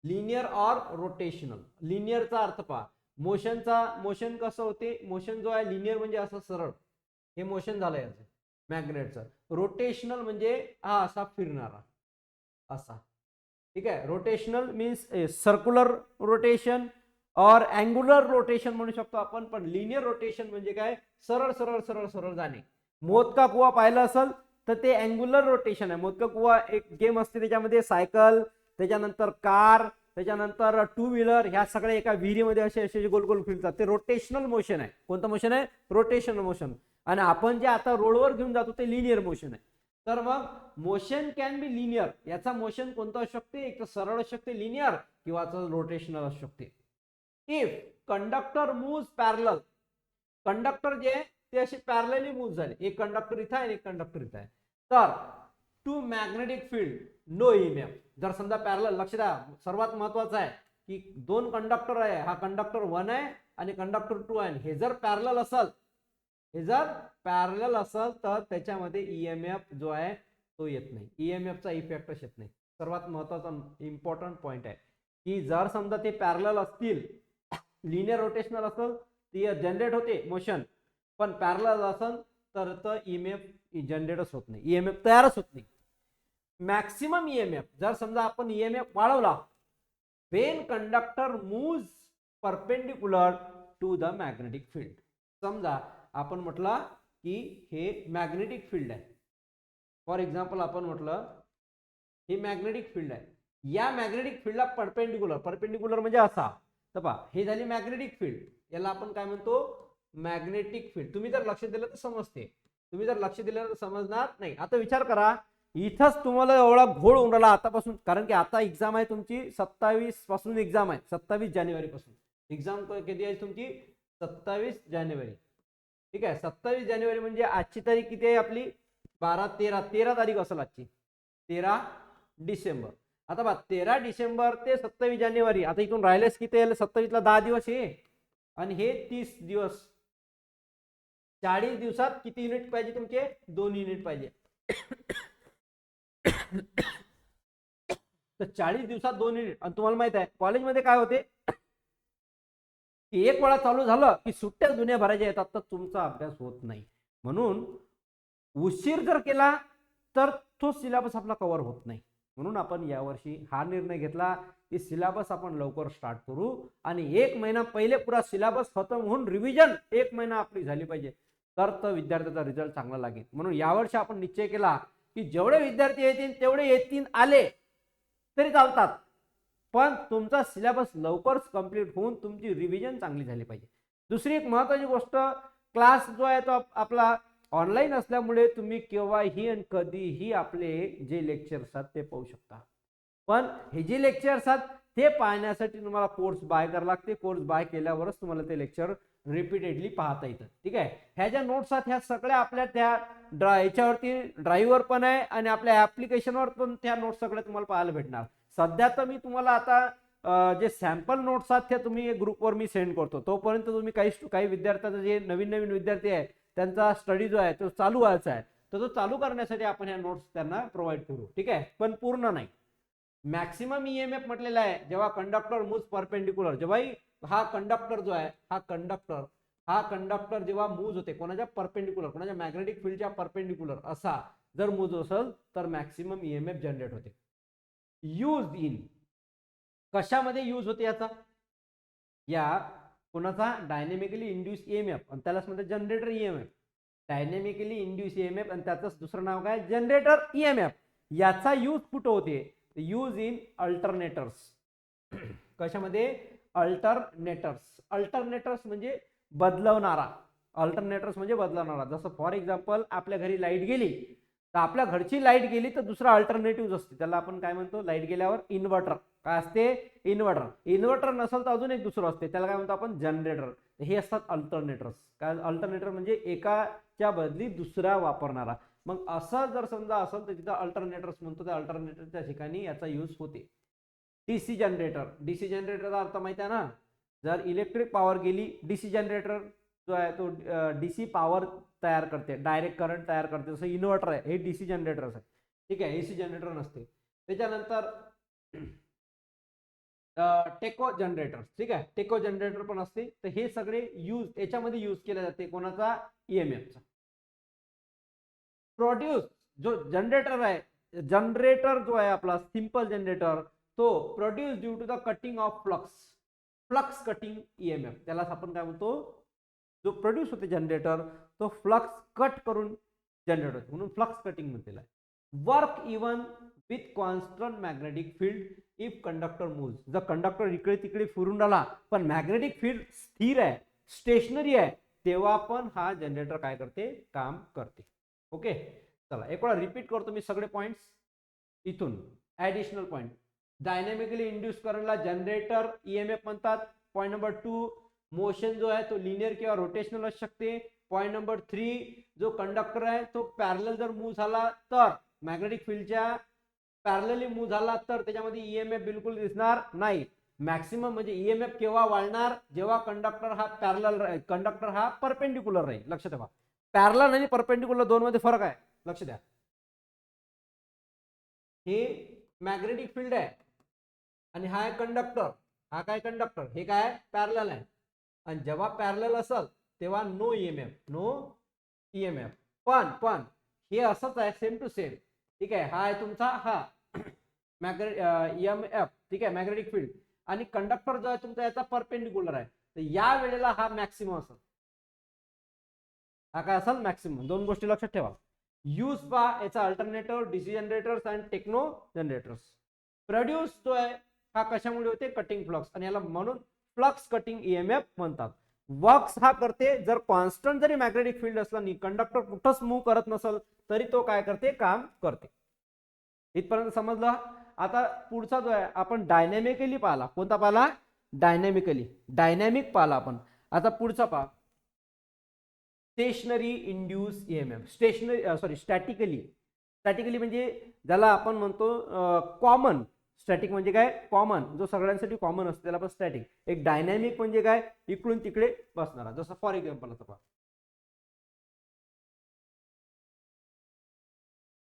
लिनियर ऑर रोटेशनल. लिनियरचा अर्थ पहा, मोशन कसं होते? मोशन जो आहे लिनियर म्हणजे असं सरळ, हे मोशन झालं याचं मॅग्नेटचं. रोटेशनल म्हणजे हा असा फिरणारा असा. ठीक आहे. रोटेशनल मीन्स सर्क्युलर रोटेशन और अँग्युलर रोटेशन म्हणू शकतो आपण. पण लिनियर रोटेशन म्हणजे काय? सरळ सरळ सरळ सरळ जाणे. मोदका कुवा पाहिला असेल तर ते अँग्युलर रोटेशन आहे. मोदका कुवा एक गेम असते, त्याच्यामध्ये सायकल, त्याच्यानंतर कार, त्याच्यानंतर टू व्हीलर, ह्या सगळ्या एका विहिरीमध्ये असे असे गोल गोल फिरतात. ते रोटेशनल मोशन आहे. कोणतं मोशन आहे? Rotational motion. आणि आपण जे आता रोडवर घेऊन जातो ते लिनियर मोशन आहे. तर मग मोशन कॅन बी लिनियर, याचा मोशन कोणतं असू शकते? एक तर सरळ असू शकते लिनियर, किंवा रोटेशनल असू शकते. If conductor move parallel, conductor जे आहे ते असे पॅरलली मूव्ह झाले, एक कंडक्टर इथं आहे एक कंडक्टर इथं आहे, तर to magnetic field no EMF. जर समजा पॅरलल, लक्ष द्या सर्वात महत्वाचं आहे की दोन कंडक्टर आहे, हा कंडक्टर 1 आहे आणि कंडक्टर 2 आहे. हे जर पॅरलल असेल तर त्याच्यामध्ये ईएमएफ जो आहे तो येत नाही, ईएमएफचा इफेक्टच येत नाही. सर्वात महत्वाचा इम्पॉर्टंट पॉइंट आहे की जर समजा ते पॅरलल असतील, लिनियर रोटेशनल असेल ती जनरेट होते मोशन, पण पॅरलल असेल तर ईएमएफ जनरेटच होत नाही, ईएमएफ तयारच होत नाही. मॅक्सिमम ईएमएफ, जर समजा आपण ईएमएफ वाढवला, when conductor moves perpendicular to the magnetic field. समजा आपण म्हटलं की हे मॅग्नेटिक फील्ड आहे, फॉर एक्झाम्पल आपण म्हटलं हे मॅग्नेटिक फील्ड आहे, या मॅग्नेटिक फील्डला परपेंडिक्युलर म्हणजे असा, तर पहा हे झाली मॅग्नेटिक फील्ड, याला आपण काय म्हणतो मॅग्नेटिक फील्ड. तुम्ही जर लक्ष दिलं तर समजते, तुम्ही जर लक्ष दिलं तर समजणार नाही. आता विचार करा, इथंच तुम्हाला एवढा घोळ होऊन राहिला आतापासून, कारण की आता एक्झाम आहे तुमची 27 पासून एक्झाम आहे, 27 जानेवारी पासून एक्झाम कधी आहे तुमची 27 जानेवारी. ठीक आहे, 27 जानेवारी म्हणजे आजची तारीख किती आहे आपली 12 13 तारीख असेल आजची, 13 डिसेंबर. आता बघा 13 डिसेंबर ते 27 जानेवारी, आता इथून राहिलेच किती आहे 27 ला 10 दिवस हे आणि हे 30 दिवस, 40 दिवसात किती युनिट पाहिजे तुमचे 2 युनिट पाहिजे. तर 40 दिवसात 2 युनिट. आणि तुम्हाला माहित आहे कॉलेजमध्ये काय होते की एक वेळा चालू झालं की सुट्ट्या दुनिया भरायच्या येतात, तर तुमचा अभ्यास होत नाही. म्हणून उशीर जर केला तर तो सिलेबस आपला कव्हर होत नाही. म्हणून आपण यावर्षी हा निर्णय घेतला की सिलेबस आपण लवकर स्टार्ट करू आणि 1 महिना पहिले पुरा सिलेबस खतम होऊन रिव्हिजन 1 महिना आपली झाली पाहिजे, तर विद्यार्थ्याचा रिझल्ट चांगला लागेल. म्हणून यावर्षी आपण निश्चय केला की जेवढे विद्यार्थी येतील तेवढे येतील, आले तरी चालतात, पण तुमचा सिलेबस लवकरच कंप्लीट होऊन तुमची रिव्हिजन चांगली झाली पाहिजे. दुसरी एक महत्त्वाची गोष्ट, क्लास जो आहे तो आपला ऑनलाईन असल्यामुळे तुम्ही केव्हाही आणि कधीही आपले जे लेक्चर्स आहेत ते पाहू शकता. पण हे जे लेक्चर्स आहेत ते पाहण्यासाठी तुम्हाला कोर्स बाय करावा लागते. कोर्स बाय केल्यावरच तुम्हाला ते लेक्चर रिपीटेडली पाहता येतं. ठीक आहे, ह्या ज्या नोट्स आहेत ह्या सगळ्या आपल्या त्या याच्यावरती ड्राईव्हवर पण आहे आणि आपल्या ऍप्लिकेशनवर पण त्या नोट्स सगळ्या तुम्हाला पाहायला भेटणार. सध्या तर मी तुम्हाला आता जे सॅम्पल नोट्स आहेत त्या तुम्ही ग्रुपवर मी सेंड करतो, तोपर्यंत तुम्ही काही विद्यार्थ्यांचं जे नवीन विद्यार्थी आहे त्यांचा स्टडी जो आहे तो चालू व्हायचा आहे, तर तो चालू करण्यासाठी आपण ह्या नोट्स त्यांना प्रोव्हाइड करू. ठीक आहे, पण पूर्ण नाही. मॅक्सिमम ईएमएफ म्हटलेला आहे जेव्हा कंडक्टर मूव्स परपेंडिक्युलर, जेव्हा हा कंडक्टर जो आहे हा कंडक्टर जेव्हा मूव्ह होते कोणाच्या परपेंडिक्युलर, कोणाच्या मॅग्नेटिक फील्डच्या परपेंडिक्युलर असा जर मूव्ह असेल तर मॅक्सिमम ईएमएफ जनरेट होते. यूज इन कशामध्ये यूज होते याचा, या कोणाचा डायनेमिकली इंड्यूस ईएमएफ आणि त्यालाच म्हणतात generator EMF. Dynamically induce EMF आणि त्याचंच दुसरं नाव काय जनरेटर ईएमएफ. याचा यूज कुठं होते, यूज इन अल्टरनेटर्स. कशामध्ये अल्टरनेटर्स. अल्टरनेटर्स म्हणजे बदलवणारा, अल्टरनेटर्स म्हणजे बदलवणारा. जसं फॉर एक्झाम्पल आपल्या घरी लाईट गेली तर आपल्या घरची लाईट गेली तर दुसरा अल्टरनेटिव्ह असते, त्याला आपण काय म्हणतो लाईट गेल्यावर इन्व्हर्टर. काय असते इन्व्हर्टर. इन्व्हर्टर नसेल तर अजून एक दुसरं असते त्याला काय म्हणतो आपण जनरेटर. हे असतात अल्टरनेटर्स. काय अल्टरनेटर म्हणजे एकाच्या बदली दुसरा वापरणारा. मग असं जर समजा असेल तर तिथं अल्टरनेटर्स म्हणतो, त्या अल्टरनेटरच्या ठिकाणी याचा यूज होते. DC generator. डीसी जनरेटरचा अर्थ माहिती आहे ना, जर इलेक्ट्रिक पॉवर गेली, डीसी जनरेटर जो आहे तो डीसी पॉवर तयार करते, डायरेक्ट करंट तयार करते. जसं इन्व्हर्टर आहे हे डीसी जनरेटर्स आहे. ठीक आहे, एसी जनरेटर नसते. त्याच्यानंतर टेको जनरेटर. ठीक आहे, टेको जनरेटर पण असते. तर हे सगळे यूज याच्यामध्ये यूज केले जाते कोणाचा ईएमएफचा. प्रोड्यूस जो जनरेटर आहे, जनरेटर जो आहे आपला सिंपल जनरेटर, तो produce due to the cutting of flux. Flux cutting EMF त्यालाच आपण काय म्हणतो, जो प्रोड्यूस होते जनरेटर तो फ्लक्स कट करून जनरेट होते म्हणून फ्लक्स कटिंग म्हटलेलं आहे. Work even with constant magnetic field if conductor moves. जर कंडक्टर इकडे तिकडे फिरून राहिला पण मॅग्नेटिक फील्ड स्थिर आहे, स्टेशनरी आहे, तेव्हा पण हा जनरेटर काय करते, काम करते. ओके, चला एक वेळा रिपीट करतो मी सगळे पॉइंट्स इथून. ऍडिशनल पॉइंट, डायनॅमिकली इंड्यूस करंटला जनरेटर ईएमएफ म्हणतात. पॉइंट नंबर 2, मोशन जो आहे तो लिनियर किंवा रोटेशनल असू शकते. पॉइंट नंबर 3, जो कंडक्टर आहे तो पॅरलल जर मूव्ह झाला तर मॅग्नेटिक फील्डच्या पॅरलली मूव्ह झाला तर त्याच्यामध्ये ईएमएफ बिलकुल दिसणार नाही. मॅक्सिमम म्हणजे ईएमएफ केव्हा वाढणार, जेव्हा कंडक्टर हा परपेंडिक्युलर राहील. लक्ष ठेवा, पॅरलल आणि परपेंडिक्युलर दोन मध्ये फरक आहे, लक्ष द्या. हे मॅग्नेटिक फील्ड आहे आणि हा आहे कंडक्टर. हा काय कंडक्टर, हे काय पॅरलल आहे. आणि जेव्हा पॅरलल असेल तेव्हा नो ईएमएफ. पण हे असंच आहे, सेम टू सेम. ठीक आहे, हा आहे तुमचा हा ईएमएफ. ठीक आहे, मॅग्नेटिक फील्ड. आणि कंडक्टर जो आहे तुमचा याचा परपेंडिक्युलर आहे, तर या वेळेला हा मॅक्सिमम असेल. हा काय असेल मॅक्सिमम. दोन गोष्टी लक्षात ठेवा. यूज पा याचा अल्टरनेटर, डीसी जनरेटर्स आणि टेक्नो जनरेटर्स. प्रोड्यूस जो आहे हा कशामुळे होते, कटिंग फ्लक्स. आणि याला म्हणून फ्लक्स कटिंग ईएमएफ म्हणतात. वर्क्स हा करते जर कॉन्स्टंट जरी मॅग्नेटिक फील्ड असला आणि कंडक्टर कुठंच मूव्ह करत नसेल तरी तो काय करते, काम करते. इथपर्यंत समजलं. आता पुढचा जो आहे आपण डायनॅमिकली पाहिला. कोणता पाहिला? डायनॅमिकली. डायनॅमिक पाहिला आपण. आता पुढचा पहा, stationery induce EMF. Statically. Statically म्हणजे ज्याला आपण म्हणतो कॉमन. स्टॅटिक म्हणजे काय? कॉमन, जो सगळ्यांसाठी कॉमन असतो त्याला आपण स्टॅटिक. एक डायनॅमिक म्हणजे काय? इकडून तिकडे बसणारा. जसं फॉर एक्झाम्पल आता पहा,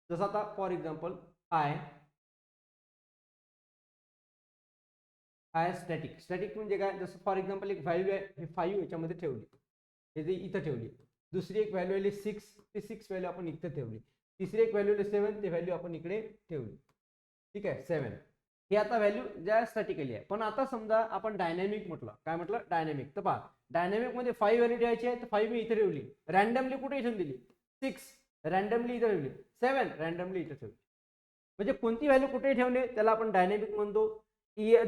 जसं आता for example I static. Static म्हणजे काय? जसं फॉर एक्झाम्पल एक व्हॅल्यू आहे, हे 5 याच्यामध्ये ठेवली, हे जे इथं ठेवली. दुसरी एक व्हॅल्यू आली 6, ती 6 व्हॅल्यू आपण इथे ठेवली. तिसरी एक व्हॅल्यू आली 7, ती व्हॅल्यू आपण इकडे ठेवली. ठीक आहे, 7 ही आता व्हॅल्यू ज्या स्टॅटिकली आहे. पण आता समजा आपण डायनॅमिक म्हटलं. काय म्हटलं? डायनॅमिक. तर पहा, डायनॅमिक मध्ये 5 व्हॅल्यू द्यायची आहे, तर 5 मी इथे ठेवली. रॅन्डमली कुठे ठेवून दिली? 6 रॅन्डमली इथे ठेवली. 7 रॅन्डमली इथे ठेवली. म्हणजे कोणती व्हॅल्यू कुठे ठेवणे त्याला आपण डायनॅमिक म्हणतो.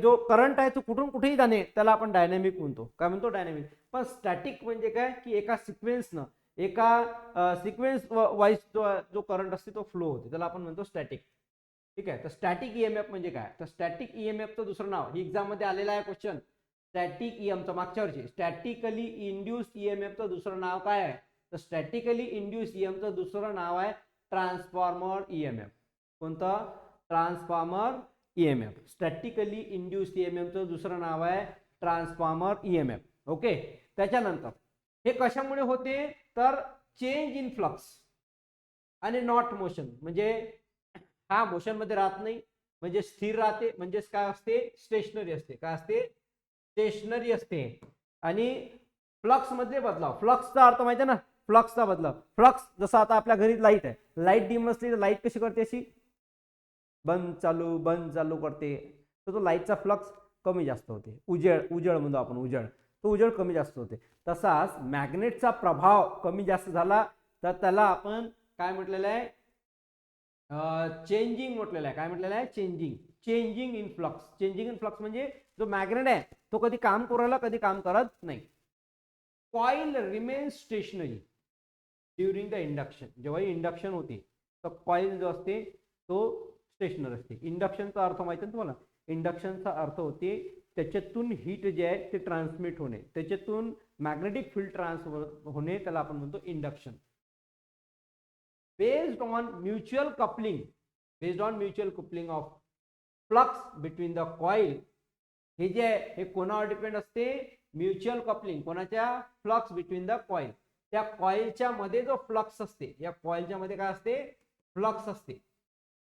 जो करंट आहे तो कुठून कुठेही जाणे त्याला आपण डायनॅमिक म्हणतो. काय म्हणतो? डायनॅमिक. पण स्टॅटिक म्हणजे काय? की एका सिक्वेन्सनं, एका सिक्वेन्स वाईज जो करंट असते तो फ्लो होते, त्याला आपण म्हणतो स्टॅटिक. ठीक आहे. तर स्टॅटिक ईएमएफ म्हणजे काय? तर स्टॅटिक ईएमएफचं दुसरं नाव, ही एक्झाम मध्ये आलेला आहे क्वेश्चन, स्टॅटिक ईएमचं मागच्या वर्षी. स्टॅटिकली इंड्यूस ईएमएफचं दुसरं नाव काय आहे? तर स्टॅटिकली इंड्यूस ईएमएफचं दुसरं नाव आहे ट्रान्सफॉर्मर ईएमएफ. कोणतं? Transformer EMF. स्टॅटिकली इंड्यूस ईएमएफचं दुसरं नाव आहे ट्रान्सफॉर्मर ईएमएफ. ओके. त्याच्यानंतर हे कशामुळे होते? तर चेंज इन फ्लक्स आणि नॉट मोशन. म्हणजे हा मोशन मध्ये राहत नाही, म्हणजे स्थिर राहते, म्हणजेच काय असते? स्टेशनरी असते. काय असते? स्टेशनरी असते. आणि फ्लक्स मध्ये बदलाव. फ्लक्सचा अर्थ माहिती आहे ना? फ्लक्सचा बदलाव. फ्लक्स जसं आता आपल्या घरी लाईट आहे, लाईट डिम असली तर लाईट कशी करते? अशी बंद चालू करते. तर तो लाईटचा फ्लक्स कमी जास्त होते. उजेड म्हणतो आपण, उजेड. तो उजेड कमी जास्त होते. तसाच मॅग्नेटचा प्रभाव कमी जास्त झाला तर त्याला आपण काय म्हटलेलं आहे? चेंजिंग म्हटलेलं आहे. काय म्हटलेलं आहे? Changing in flux. Changing in flux म्हणजे जो मॅग्नेट आहे तो कधी काम करू राहिला, कधी काम करत नाही. Coil remain stationery during the induction. जेव्हा इंडक्शन होते तर कॉइल जो असते तो स्टेशनर असते. इंडक्शनचा अर्थ माहिती आहे तुम्हाला? इंडक्शनचा अर्थ होते त्याच्यातून हीट जे आहे ते ट्रान्समिट होणे, त्याच्यातून मॅग्नेटिक फील्ड ट्रान्सफर होणे, त्याला आपण म्हणतो induction. Based on mutual coupling of flux between the coil. हे जे आहे हे कोणावर डिपेंड असते? Mutual coupling. कोणाच्या? Flux between the coil. त्या कॉइलच्या मध्ये जो फ्लक्स असते, या कॉइलच्या मध्ये काय असते? फ्लक्स असते.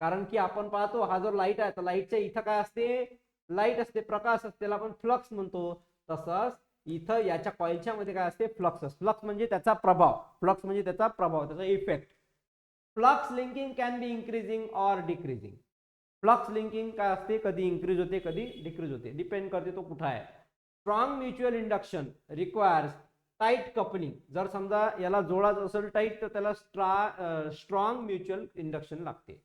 कारण की आपण पाहतो हा जो लाईट आहे तर लाईटच्या इथं काय असते? लाईट असते, प्रकाश असते, त्याला आपण फ्लक्स म्हणतो. तसंच इथं याच्या कॉइलच्या मध्ये काय असते? फ्लक्स. फ्लक्स म्हणजे त्याचा प्रभाव. त्याचा effect. Flux linking can be increasing or decreasing. Flux linking काय असते? कधी इंक्रीज होते, कधी डिक्रीज होते, डिपेंड करते तो कुठं आहे. Strong mutual induction requires tight coupling. जर समजा याला जोडायचं असेल टाईट तर त्याला स्ट्रॉंग म्युच्युअल इंडक्शन लागते.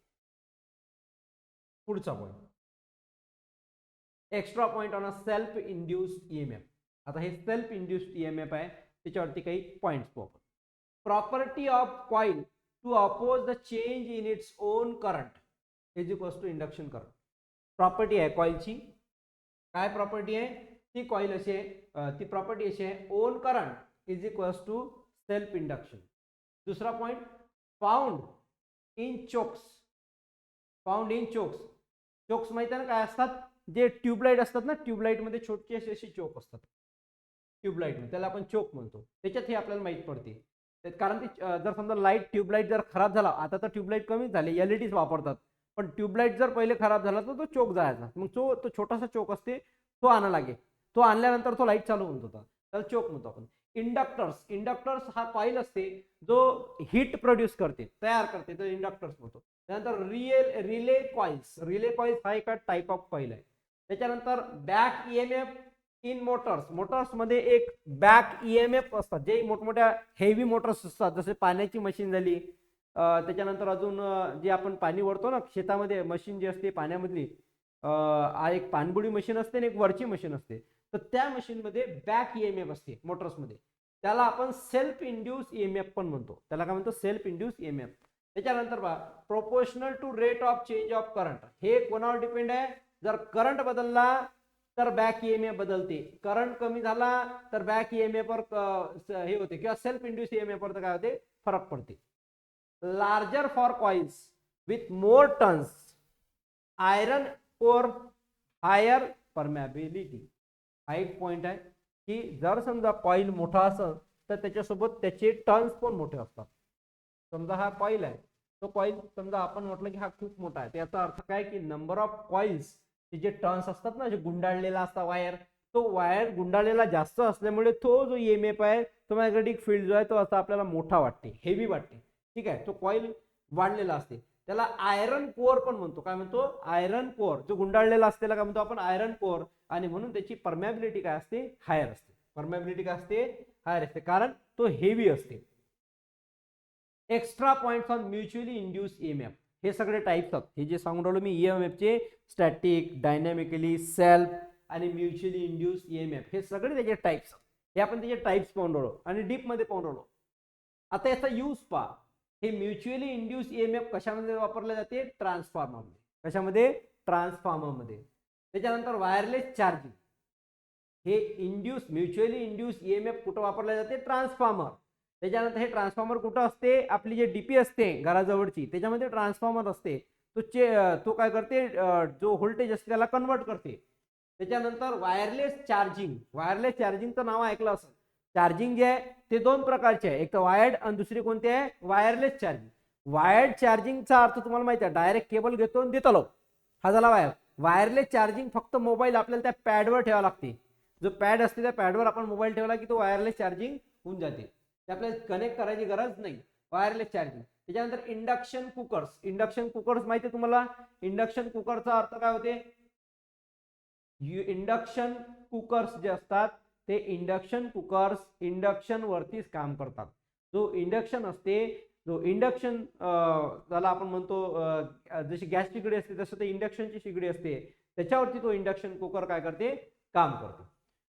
पुढचा point, extra point on a self induced EMF. आता हे सेल्फ इंड्युस्ड ईएमएफ आहे, त्याच्यावरती काही पॉईंट्स पाहू. Property of coil to oppose the change in its own current is equals to induction current. Property आहे कॉइलची. काय प्रॉपर्टी आहे? ती कॉइल अशी आहे, ती प्रॉपर्टी अशी आहे, own current is equals to self induction. दुसरा point, found in chokes. Chokes माहिती आहे ना काय असतात? जे ट्यूबलाईट असतात ना, ट्यूबलाईट मध्ये छोटी अशी चोक असतात ट्यूबलाईट मध्ये, त्याला आपण चोक म्हणतो. त्याच्यात हे आपल्याला माहित पडते. कारण ती जर समजा लाईट ट्यूबलाईट जर खराब झाला, आता तर ट्यूबलाईट कमीच झाले, एलईडीच वापरतात, पण ट्यूबलाईट जर पहिले खराब झाला तर तो चोक जायचा. मग तो छोटासा चोक असते तो आणा लागे, तो आणल्यानंतर तो लाईट चालू होत होता, त्याला चोक म्हणतो आपण. इंडक्टर्स हा कॉइल असते जो हीट प्रोड्यूस करते, तयार करते, तर इंडक्टर्स म्हणतो. त्यानंतर रिले कॉइल्स हा एक टाइप ऑफ कॉइल आहे. त्याच्यानंतर बॅक ईएमएफ इन मोटर्स मध्ये एक बॅक ईएमएफ असतात, जे मोठमोठ्या हेवी मोटर्स असतात, जसे पाण्याची मशीन झाली, त्याच्यानंतर अजून जे आपण पाणी ओढतो ना शेतामध्ये, मशीन जी असते पाण्यामधली, एक पाणबुडी मशीन असते आणि एक वरची मशीन असते. तर त्या मशीनमध्ये बॅक ईएमएफ असते मोटर्समध्ये, त्याला आपण सेल्फ इंड्यूस ईएमएफ पण म्हणतो. त्याला काय म्हणतो? Self induce EMF. त्याच्यानंतर बघा proportional to rate of change of current. हे कोणावर डिपेंड आहे? जर करंट बदलला तर बॅक ईएमएफ बदलते, करंट कमी झाला तर बॅक ईएमएफ वर हे होते, किंवा सेल्फ इंड्यूस ईएमएफ वर काय होते? फरक पडते. Larger for coils with more turns, iron core, higher permeability. हा एक पॉइंट आहे की जर समजा कॉइल मोठा असेल तर त्याच्यासोबत त्याचे टर्न्स पण मोठे असतात. समजा हा कॉइल आहे, तो कॉइल समजा आपण म्हटलं की हा खूप मोठा आहे, त्याचा अर्थ काय की नंबर ऑफ कॉइल्स, जे टर्न्स असतात ना, जे गुंडाळलेला असता वायर, तो वायर गुंडाळलेला जास्त असल्यामुळे तो जो ईएमएफ आहे, तो मॅग्नेटिक फील्ड जो आहे तो असा आपल्याला मोठा वाटते, हेवी वाटते. ठीक आहे, तो कॉइल वाढलेला असते. त्याला आयरन कोअर पण म्हणतो. काय म्हणतो? Iron core. जो गुंडाळलेला असते त्याला काय म्हणतो आपण? Iron core. आणि म्हणून त्याची परमॅबिलिटी काय असते? हायर असते. परमॅबिलिटी काय असते? हायर असते, कारण तो हेवी असते. Extra points on mutually induce EMF. हे सगळे टाइप्स आहेत. हे जे सांगून राहिलो मी ईएमएफ चे, स्टॅटिक, डायनॅमिकली, सेल्फ आणि म्युच्युअली इंड्यूस ईएमएफ, हे सगळे त्याचे टाइप्स. हे आपण त्याचे टाइप्स पाहून राहिलो आणि डीप मध्ये पाहून राहिलो. आता याचा यूज पहा. हे म्युच्युअली इंड्यूस ईएमएफ कशामध्ये वापरले जाते? ट्रान्सफॉर्मरमध्ये. कशामध्ये? ट्रान्सफॉर्मरमध्ये. त्याच्यानंतर वायरलेस चार्जिंग. हे इंड्यूस म्युच्युअली इंड्यूस ईएमएफ कुठं वापरले जाते? ट्रान्सफॉर्मर. त्याच्यानंतर हे ट्रान्सफॉर्मर कुठं असते? आपली जे डीपी असते घराजवळची, त्याच्यामध्ये ट्रान्सफॉर्मर असते. तो काय करते? जो व्होल्टेज असते त्याला कन्वर्ट करते. त्याच्यानंतर वायरलेस चार्जिंग. वायरलेस चार्जिंगचं नाव ऐकलं असेल. चार्जिंग जे आहे ते दोन प्रकारचे आहे, एक तर वायर्ड आणि दुसरी कोणती आहे? Wireless charging. वायर्ड चार्जिंगचा अर्थ तुम्हाला माहिती आहे, डायरेक्ट केबल घेतो आणि देतो, हा झाला वायर. वायरलेस चार्जिंग फक्त मोबाईल आपल्याला त्या पॅडवर ठेवावा लागते. जो पॅड असते त्या पॅडवर आपण मोबाईल ठेवला की तो वायरलेस चार्जिंग होऊन जाते. ते आपल्याला कनेक्ट करायची गरज नाही. Wireless charging. त्याच्यानंतर इंडक्शन कुकर्स. इंडक्शन कुकर्स माहिती आहे तुम्हाला? इंडक्शन कुकरचा अर्थ काय होते? इंडक्शन कुकर्स जे असतात ते इंडक्शन कुकर्स इंडक्शन वरतीच काम करतात. जो इंडक्शन असते, जो इंडक्शन त्याला आपण म्हणतो जशी गॅस शिगडी असते तसं ते इंडक्शनची शिगडी असते, त्याच्यावरती तो इंडक्शन कुकर काय करते? काम करते.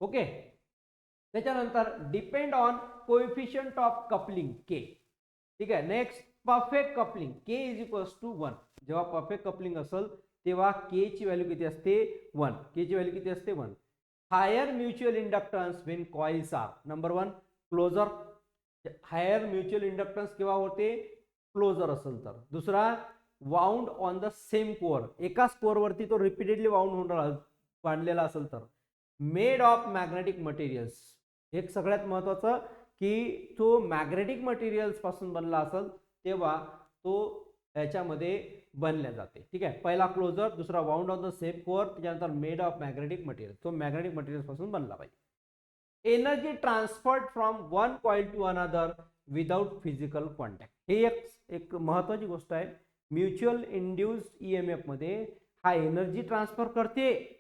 ओके. त्याच्यानंतर depend on coefficient of coupling K. ठीक आहे. Next perfect coupling. K is equals to 1. जेव्हा परफेक्ट कपलिंग असेल तेव्हा के ची व्हॅल्यू किती असते? 1. के ची व्हॅल्यू किती असते? 1. Higher mutual inductance when coils are number 1 closer. Higher mutual inductance केव्हा होते? क्लोजर असेल तर. दुसरा wound on the same core. एकाच कोअर वरती तो रिपीटेडली वाउंड होऊन बांधलेला असेल तर. Made of magnetic materials. एक सगळ्यात महत्वाचं की तो मॅग्नेटिक मटेरियल्स पासून बनला असेल तेव्हा तो याच्यामध्ये बनल्या जाते. ठीक आहे. पहिला क्लोजर, दुसरा wound on the same core, त्याच्यानंतर मेड ऑफ मॅग्नेटिक मटेरियल. तो मॅग्नेटिक मटेरियल पासून बनला पाहिजे. Energy transferred from one coil to another without physical contact. हे एक महत्वाची गोष्ट आहे. म्युच्युअल इंड्यूस्ड ईएमएफ मध्ये हा एनर्जी ट्रान्सफर करते,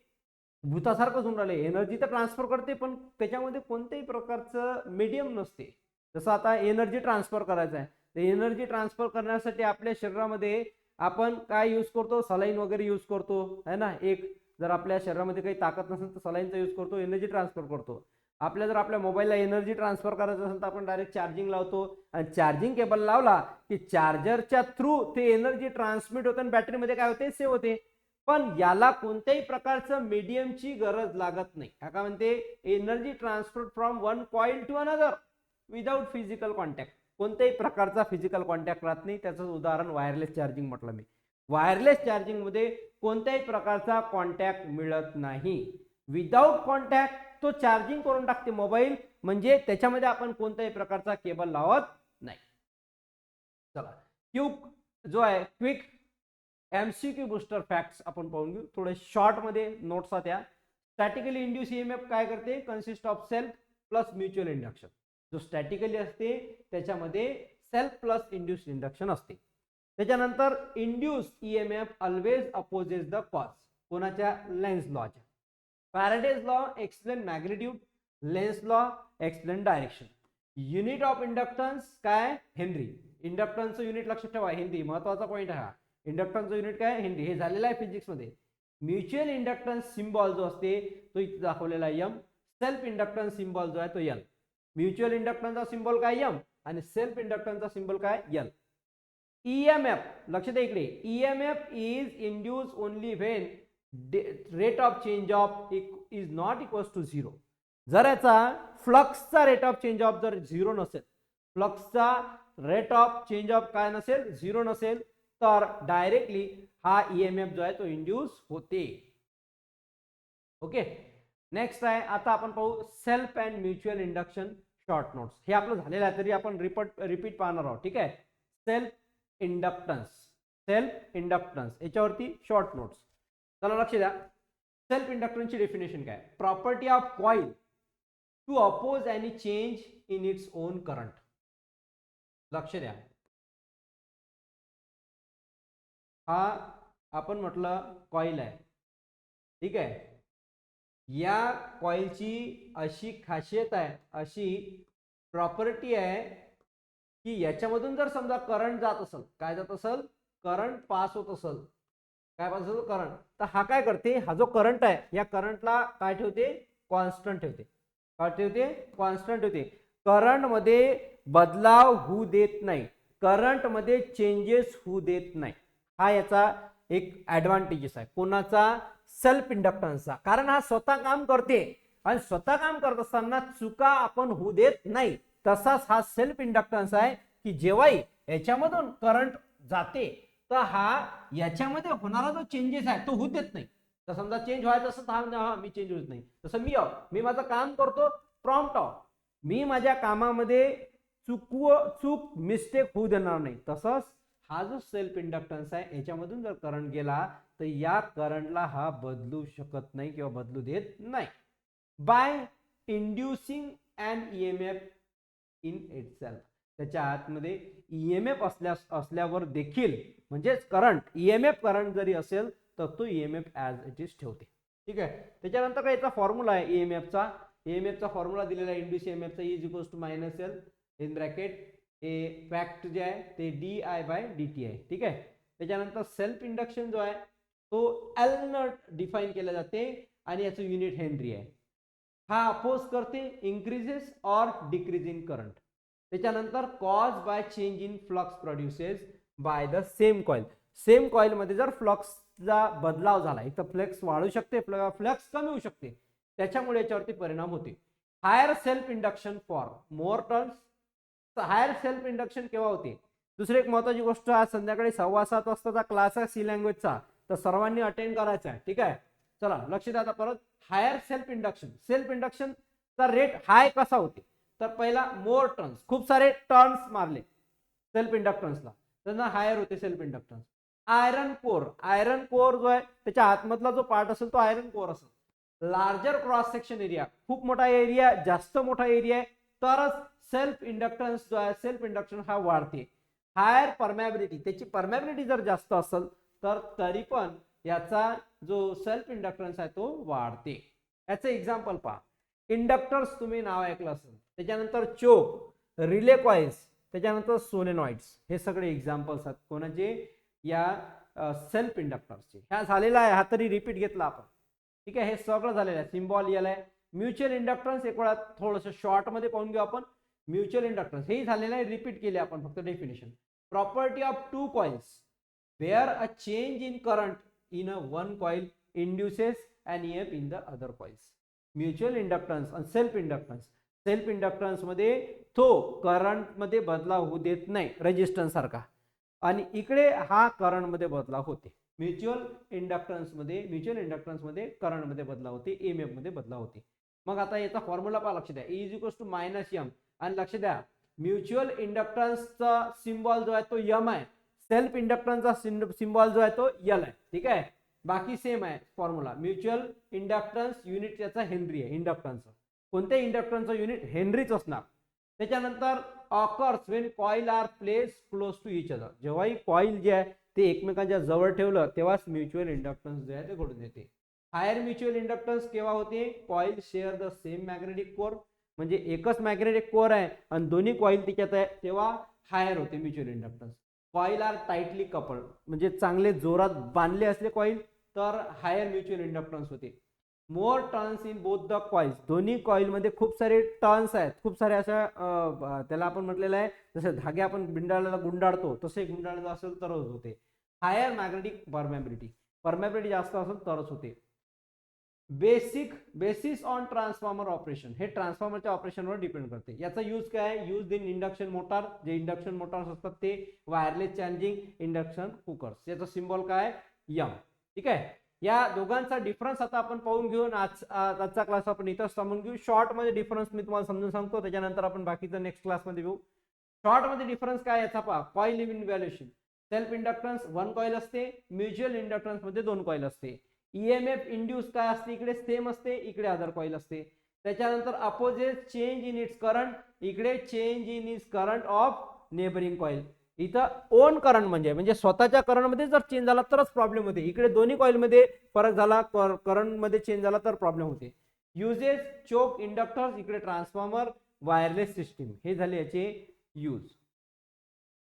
भूतासारखंच होऊन राहिले. एनर्जी तर ट्रान्सफर करते पण त्याच्यामध्ये कोणत्याही प्रकारचं मीडियम नसते. जसं आता एनर्जी ट्रान्सफर करायचं आहे, तर एनर्जी ट्रान्सफर करण्यासाठी आपल्या शरीरामध्ये आपण काय यूज करतो? सलाईन वगैरे यूज करतो, है ना. एक जर आपल्या शरीरामध्ये काही ताकद नसेल तर सलाईनचा यूज करतो, एनर्जी ट्रान्सफर करतो. जर आपल्या मोबाईलला एनर्जी ट्रान्सफर करायचं असेल तर आपण डायरेक्ट चार्जिंग लावतो, आणि चार्जिंग केबल लावला की चार्जरच्या थ्रू ते एनर्जी ट्रान्समिट होते आणि बॅटरीमध्ये काय होते? सेव्ह होते. पण याला कोणत्याही प्रकारचं मीडियमची गरज लागत नाही. काय म्हणते? Energy transfer from one coil to another without physical contact. कोणत्याही प्रकारचा फिजिकल कॉन्टॅक्ट राहत नाही. त्याचं उदाहरण वायरलेस चार्जिंग म्हटलं मी. वायरलेस चार्जिंग मध्ये कोणत्याही प्रकारचा कॉन्टॅक्ट मिळत नाही. विदाउट कॉन्टॅक्ट तो चार्जिंग करून टाकते मोबाईल, म्हणजे त्याच्यामध्ये आपण कोणत्याही प्रकारचा केबल लावत नाही. चला, क्विक जो आहे क्विक एमसीक्यू बूस्टर फॅक्ट्स आपण पाहून घेऊ. थोडे शॉर्ट मध्ये नोट्स आहेत. स्टॅटिकली इंड्यूस ईएमएफ काय करते? Consist of self plus mutual induction. जो स्टॅटिकली असते त्याच्यामध्ये सेल्फ प्लस इंड्यूस इंडक्शन असते. त्याच्यानंतर induce EMF always opposes the cause. कोणाच्या? लेन्स लॉच्या. Faraday's law explain magnitude, Lenz law explain direction. Unit of inductance काय? हेनरी. इंडक्टन्सचं युनिट लक्षात ठेवा, हेनरी. महत्वाचा पॉईंट आहे हा. इंडक्टन्सचं युनिट काय? हेनरी. हे झालेलं आहे फिजिक्स मध्ये. म्युच्युअल इंडक्टन्स सिम्बॉल जो असते तो इथे दाखवलेला आहे एम, सेल्फ इंडक्टन्स सिम्बॉल जो आहे तो एल. म्युच्युअल इंडक्टन्सचा सिम्बॉल काय एम आणि सेल्फ इंडक्टन्सचा सिम्बॉल काय एल. EMF लक्ष द्या इकडे, EMF is induce only when rate of change of is not equal to 0. जर याचा फ्लक्सचा रेट ऑफ चेंज ऑफ जर 0 नसेल, फ्लक्सचा रेट ऑफ चेंज ऑफ काय नसेल 0 नसेल, तर डायरेक्टली हा EMF जो आहे तो इंड्यूस होते. ओके, नेक्स्ट आहे आता आपण पाहू self and mutual induction short notes. हे आपलं झालेलं आहे तरी आपण रिपीट पाहणार आहोत. ठीक आहे, सेल्फ इंडक्टन्स याच्यावरती शॉर्ट नोट्स. चला लक्ष द्या, सेल्फ इंडक्टन्सची डेफिनेशन काय, property of coil to oppose any change in its own current. लक्ष द्या, हा आपण म्हटलं कॉइल आहे. ठीक आहे, या कॉइलची अशी खासियत आहे, अशी प्रॉपर्टी आहे की याच्यामधून जर समजा करंट जात असेल, काय जात असेल, करंट पास होत असेल, काय पास होतो करंट, तर हा काय करते, हा जो करंट आहे या करंटला काय ठेवते, कॉन्स्टंट ठेवते. काय ठेवते, कॉन्स्टंट ठेवते. करंट मध्ये बदलाव होऊ देत नाही, करंट मध्ये चेंजेस होऊ देत नाही. हा याचा एक ऍडव्हान्टेजेस आहे कोणाचा, सेल्फ इंडक्टन्सचा. कारण हा स्वतः काम करते आणि स्वतः काम करत असताना चुका आपण होऊ देत नाही. तसाच हा सेल्फ इंडक्टन्स आहे की जेव्हाही याच्यामधून करंट जाते तर हा याच्यामध्ये होणारा जो चेंजेस आहे तो होऊ देत नाही. तर समजा चेंज व्हायचं असं तर मी चेंज होत नाही. तसं मी माझं काम करतो प्रॉम्प्ट ऑफ, मी माझ्या कामामध्ये चूक मिस्टेक होऊ देणार नाही. तसंच हा जो सेल्फ इंडक्टन्स आहे याच्यामधून जर करंट गेला तर या करंटला हा बदलू शकत नाही किंवा बदलू देत नाही. By inducing and EMF in itself, त्याच्या आतमध्ये EMF असल्यावर देखील, म्हणजेच करंट, EMF करंट जरी असेल तर तो EMF ॲज इट इज ठेवते. ठीक आहे, त्याच्यानंतर काय याचा फॉर्म्युला आहे EMFचा फॉर्म्युला दिलेला आहे इंड्यूस EMFचा is equals to -L in bracket, हे फॅक्ट जे आहे ते di/dt आहे. ठीक आहे, त्याच्यानंतर सेल्फ इंडक्शन जो आहे तो L न डिफाईन केला जाते आणि याचं युनिट हेनरी आहे. हा अपोज करते increases or decrease in current. त्याच्यानंतर cause by change in flux produces by the same coil. Same coil मध्ये जर फ्लक्सचा बदलाव झाला, एक तर फ्लक्स वाढू शकते, फ्लक्स कमी होऊ शकते, त्याच्यामुळे याच्यावरती परिणाम होते. Higher self induction for more turns. Higher self induction केव्हा होते, दुसरी एक महत्वाची गोष्ट, आज संध्याकाळी 7:15 वाजताचा क्लास आहे सी लँग्वेजचा, तर सर्वांनी अटेंड करायचा आहे. ठीक आहे, चला लक्ष द्या आता परत. हायर सेल्फ इंडक्शनचा रेट हाय कसा होते, तर पहिला मोर टर्न्स, खूप सारे टर्न्स मारले सेल्फ इंडक्टन्सला, त्यांना हायर होते सेल्फ इंडक्टन्स. आयरन कोर जो आहे त्याच्या आतमधला जो पार्ट असेल तो आयरन कोर असेल. लार्जर क्रॉस सेक्शन एरिया, खूप मोठा एरिया, जास्त मोठा एरिया आहे तरच सेल्फ इंडक्टन्स जो आहे, सेल्फ इंडक्शन हा वाढते. हायर परमॅबिलिटी, त्याची परमॅबिलिटी जर जास्त असेल तर तरी पण याचा जो सेल्फ इंडक्टन्स आहे तो वाढते. याचं एक्झाम्पल पहा, इंडक्टर्स तुम्ही नाव ऐकलं असेल, त्याच्यानंतर चोक, रिले कॉइल्स, त्याच्यानंतर सोलेनॉइड्स, हे सगळे एक्झाम्पल्स आहेत कोणाचे, या सेल्फ इंडक्टर्सचे. ह्या झालेला आहे, हा तरी रिपीट घेतला आपण. ठीक आहे, हे सगळं झालेलं आहे. सिम्बॉल याला आहे. म्युच्युअल इंडक्टन्स एक वेळा थोडंसं शॉर्ट मध्ये पाहून घेऊ आपण. म्युच्युअल इंडक्टन्स हे झालेलं आहे, रिपीट केले आपण फक्त definition. Property of two coils where a change in current in a one coil induces an EMF in the other coils. Mutual inductance आणि सेल्फ इंडक्टन्स. सेल्फ इंडक्टन्स मध्ये तो करंट मध्ये बदलाव होऊ देत नाही रेजिस्टन्स सारखा, आणि इकडे हा करंट मध्ये बदलाव होते. म्युच्युअल इंडक्टन्स मध्ये करंट मध्ये बदलाव होते, EMF मध्ये बदलाव होते. मग आता याचा फॉर्म्युला पहा, लक्ष द्या, E इज टू -M. आणि लक्ष द्या, म्युच्युअल इंडक्टन्सचा सिम्बॉल जो आहे तो M आहे, सेल्फ इंडक्टन्सचा सिम्बॉल जो आहे तो L आहे. ठीक आहे, बाकी सेम आहे फॉर्म्युला. म्युच्युअल इंडक्टन्स युनिट त्याचा हेनरी आहे. इंडक्टन्स कोणत्या इंडक्टन्सचं युनिट हेनरीच असणार. त्याच्यानंतर occurs when coil are place close to each other. जेव्हाही कॉइल जे आहे ते एकमेकांच्या जवळ ठेवलं तेव्हाच म्युच्युअल इंडक्टन्स जे आहे ते घडून येते. हायर म्युच्युअल इंडक्टन्स केव्हा होते, coil share the same magnetic core, म्हणजे एकच मॅग्नेटिक कोर आहे आणि दोन्ही कॉइल तिच्यात आहे, तेव्हा हायर होते mutual inductance. Coil are tightly coupled, म्हणजे चांगले जोरात बांधले असले कॉइल तर हायर म्युच्युअल इंडक्टन्स होते. More turns in both the coils, दोन्ही कॉइलमध्ये खूप सारे टर्न्स आहेत, खूप सारे अशा त्याला आपण म्हटलेलं आहे जसं धागे आपण बिंडाळाला गुंडाळतो तसे गुंडाळलं असेल तरच होते. हायर मॅग्नेटिक परमॅबिलिटी जास्त असेल तरच होते. बेसिस ऑन ट्रान्सफॉर्मर ऑपरेशन, हे ट्रान्सफॉर्मरच्या ऑपरेशनवर डिपेंड करते. याचा यूज काय आहे, यूज इन इंडक्शन मोटार, जे इंडक्शन मोटार्स असतात ते वायरलेस चार्जिंग इंडक्शन कुकर्स, याचा सिम्बॉल काय यम. ठीक आहे, या दोघांचा डिफरन्स आता आपण पाहून घेऊन आजचा क्लास आपण इथंच थांबून घेऊ. शॉर्ट मध्ये डिफरन्स मी तुम्हाला समजून सांगतो, त्याच्यानंतर आपण बाकीचं नेक्स्ट क्लासमध्ये घेऊ. शॉर्ट मध्ये डिफरन्स काय याचा पहा. Coil evaluation, self inductance 1 coil असते, म्युच्युअल इंडक्टन्स मध्ये 2 कॉइल असते. ईएमएफ इंड्यूस काय असते, इकडे सेम असते, इकडे अदर कॉइल असते. त्याच्यानंतर opposite change in its current, इकडे change in its current of neighbouring coil. इथं ओन करंट म्हणजे स्वतःच्या करंट मध्ये जर चेंज झाला तरच प्रॉब्लेम होते. इकडे दोन्ही कॉइल मध्ये फरक झाला, करंट मध्ये चेंज झाला तर प्रॉब्लेम होते. युजेस चोक इंडक्टर्स, इकडे ट्रान्सफॉर्मर, वायरलेस सिस्टीम, हे झाले याचे यूज.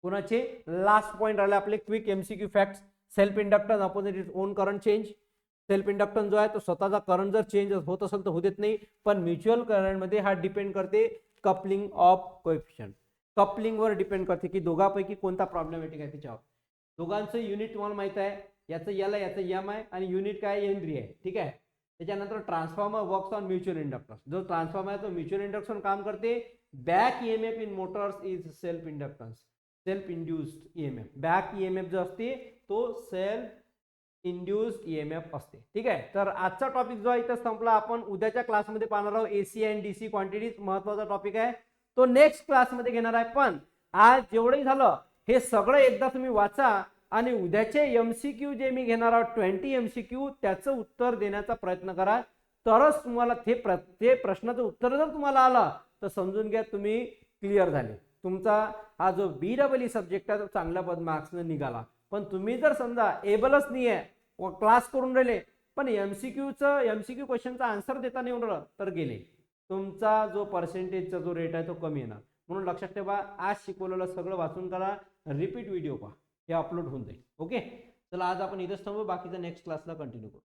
कोणाचे लास्ट पॉइंट राहिले आपले quick MCQ facts. Self inductance opposite it's own current change. Self inductance जो आहे तो स्वतःचा करंट जर चेंज होत असेल तर होऊ देत नाही, पण म्युच्युअल करंट मध्ये हा डिपेंड करते कपलिंग ऑफ कोएफिशियंट, कपलिंग वर डिपेंड करते की दोघांपैकी कोणता प्रॉब्लेमॅटिक आहे त्याच्यावर. दोघांचं युनिट तुम्हाला माहित आहे, याचं एल आहे, याचं एम आहे, आणि युनिट काय हेनरी आहे. ठीक आहे, त्याच्यानंतर transformer works on mutual inductance, जो ट्रान्सफॉर्मर आहे तो म्युच्युअल इंडक्शन काम करते. Back EMF in Motors is self inductance, self induced EMF. Back EMF जो असते तो सेल्फ इंड्युस्ड ईएमएफ असते. ठीक आहे, तर आजचा टॉपिक जो आहे इथं संपला. आपण उद्याच्या क्लासमध्ये पाहणार आहोत एसी अँड डीसी क्वांटिटीज, महत्वाचा टॉपिक आहे तो नेक्स्ट क्लासमध्ये घेणार आहे. पण आज जेवढंही झालं हे सगळं एकदा तुम्ही वाचा आणि उद्याचे एमसीक्यू जे मी घेणार आहोत 20 एमसीक्यू, त्याचं उत्तर देण्याचा प्रयत्न करा. तरच तुम्हाला ते प्रश्नाचं उत्तर जर तुम्हाला आलं तर समजून घ्या तुम्ही क्लिअर झाले. तुमचा हा जो BEE सब्जेक्ट आहे तो चांगल्या मार्क्सने निघाला. पण तुम्ही जर समजा एबलच नाही आहे, क्लास करून राहिले पण एमसीक्यू क्वेश्चनचा आन्सर देता नाही उरलं तर गेले, तुमचा जो पर्सेंटेजचा जो रेट आहे तो कमी येणार. म्हणून लक्षात ठेवा, आज शिकवलेलं सगळं वाचून करा, रिपीट व्हिडिओ पहा, हे अपलोड होऊन जाईल. ओके, चला आज आपण इथंच थांबू, बाकीचा नेक्स्ट क्लासला कंटिन्यू करू.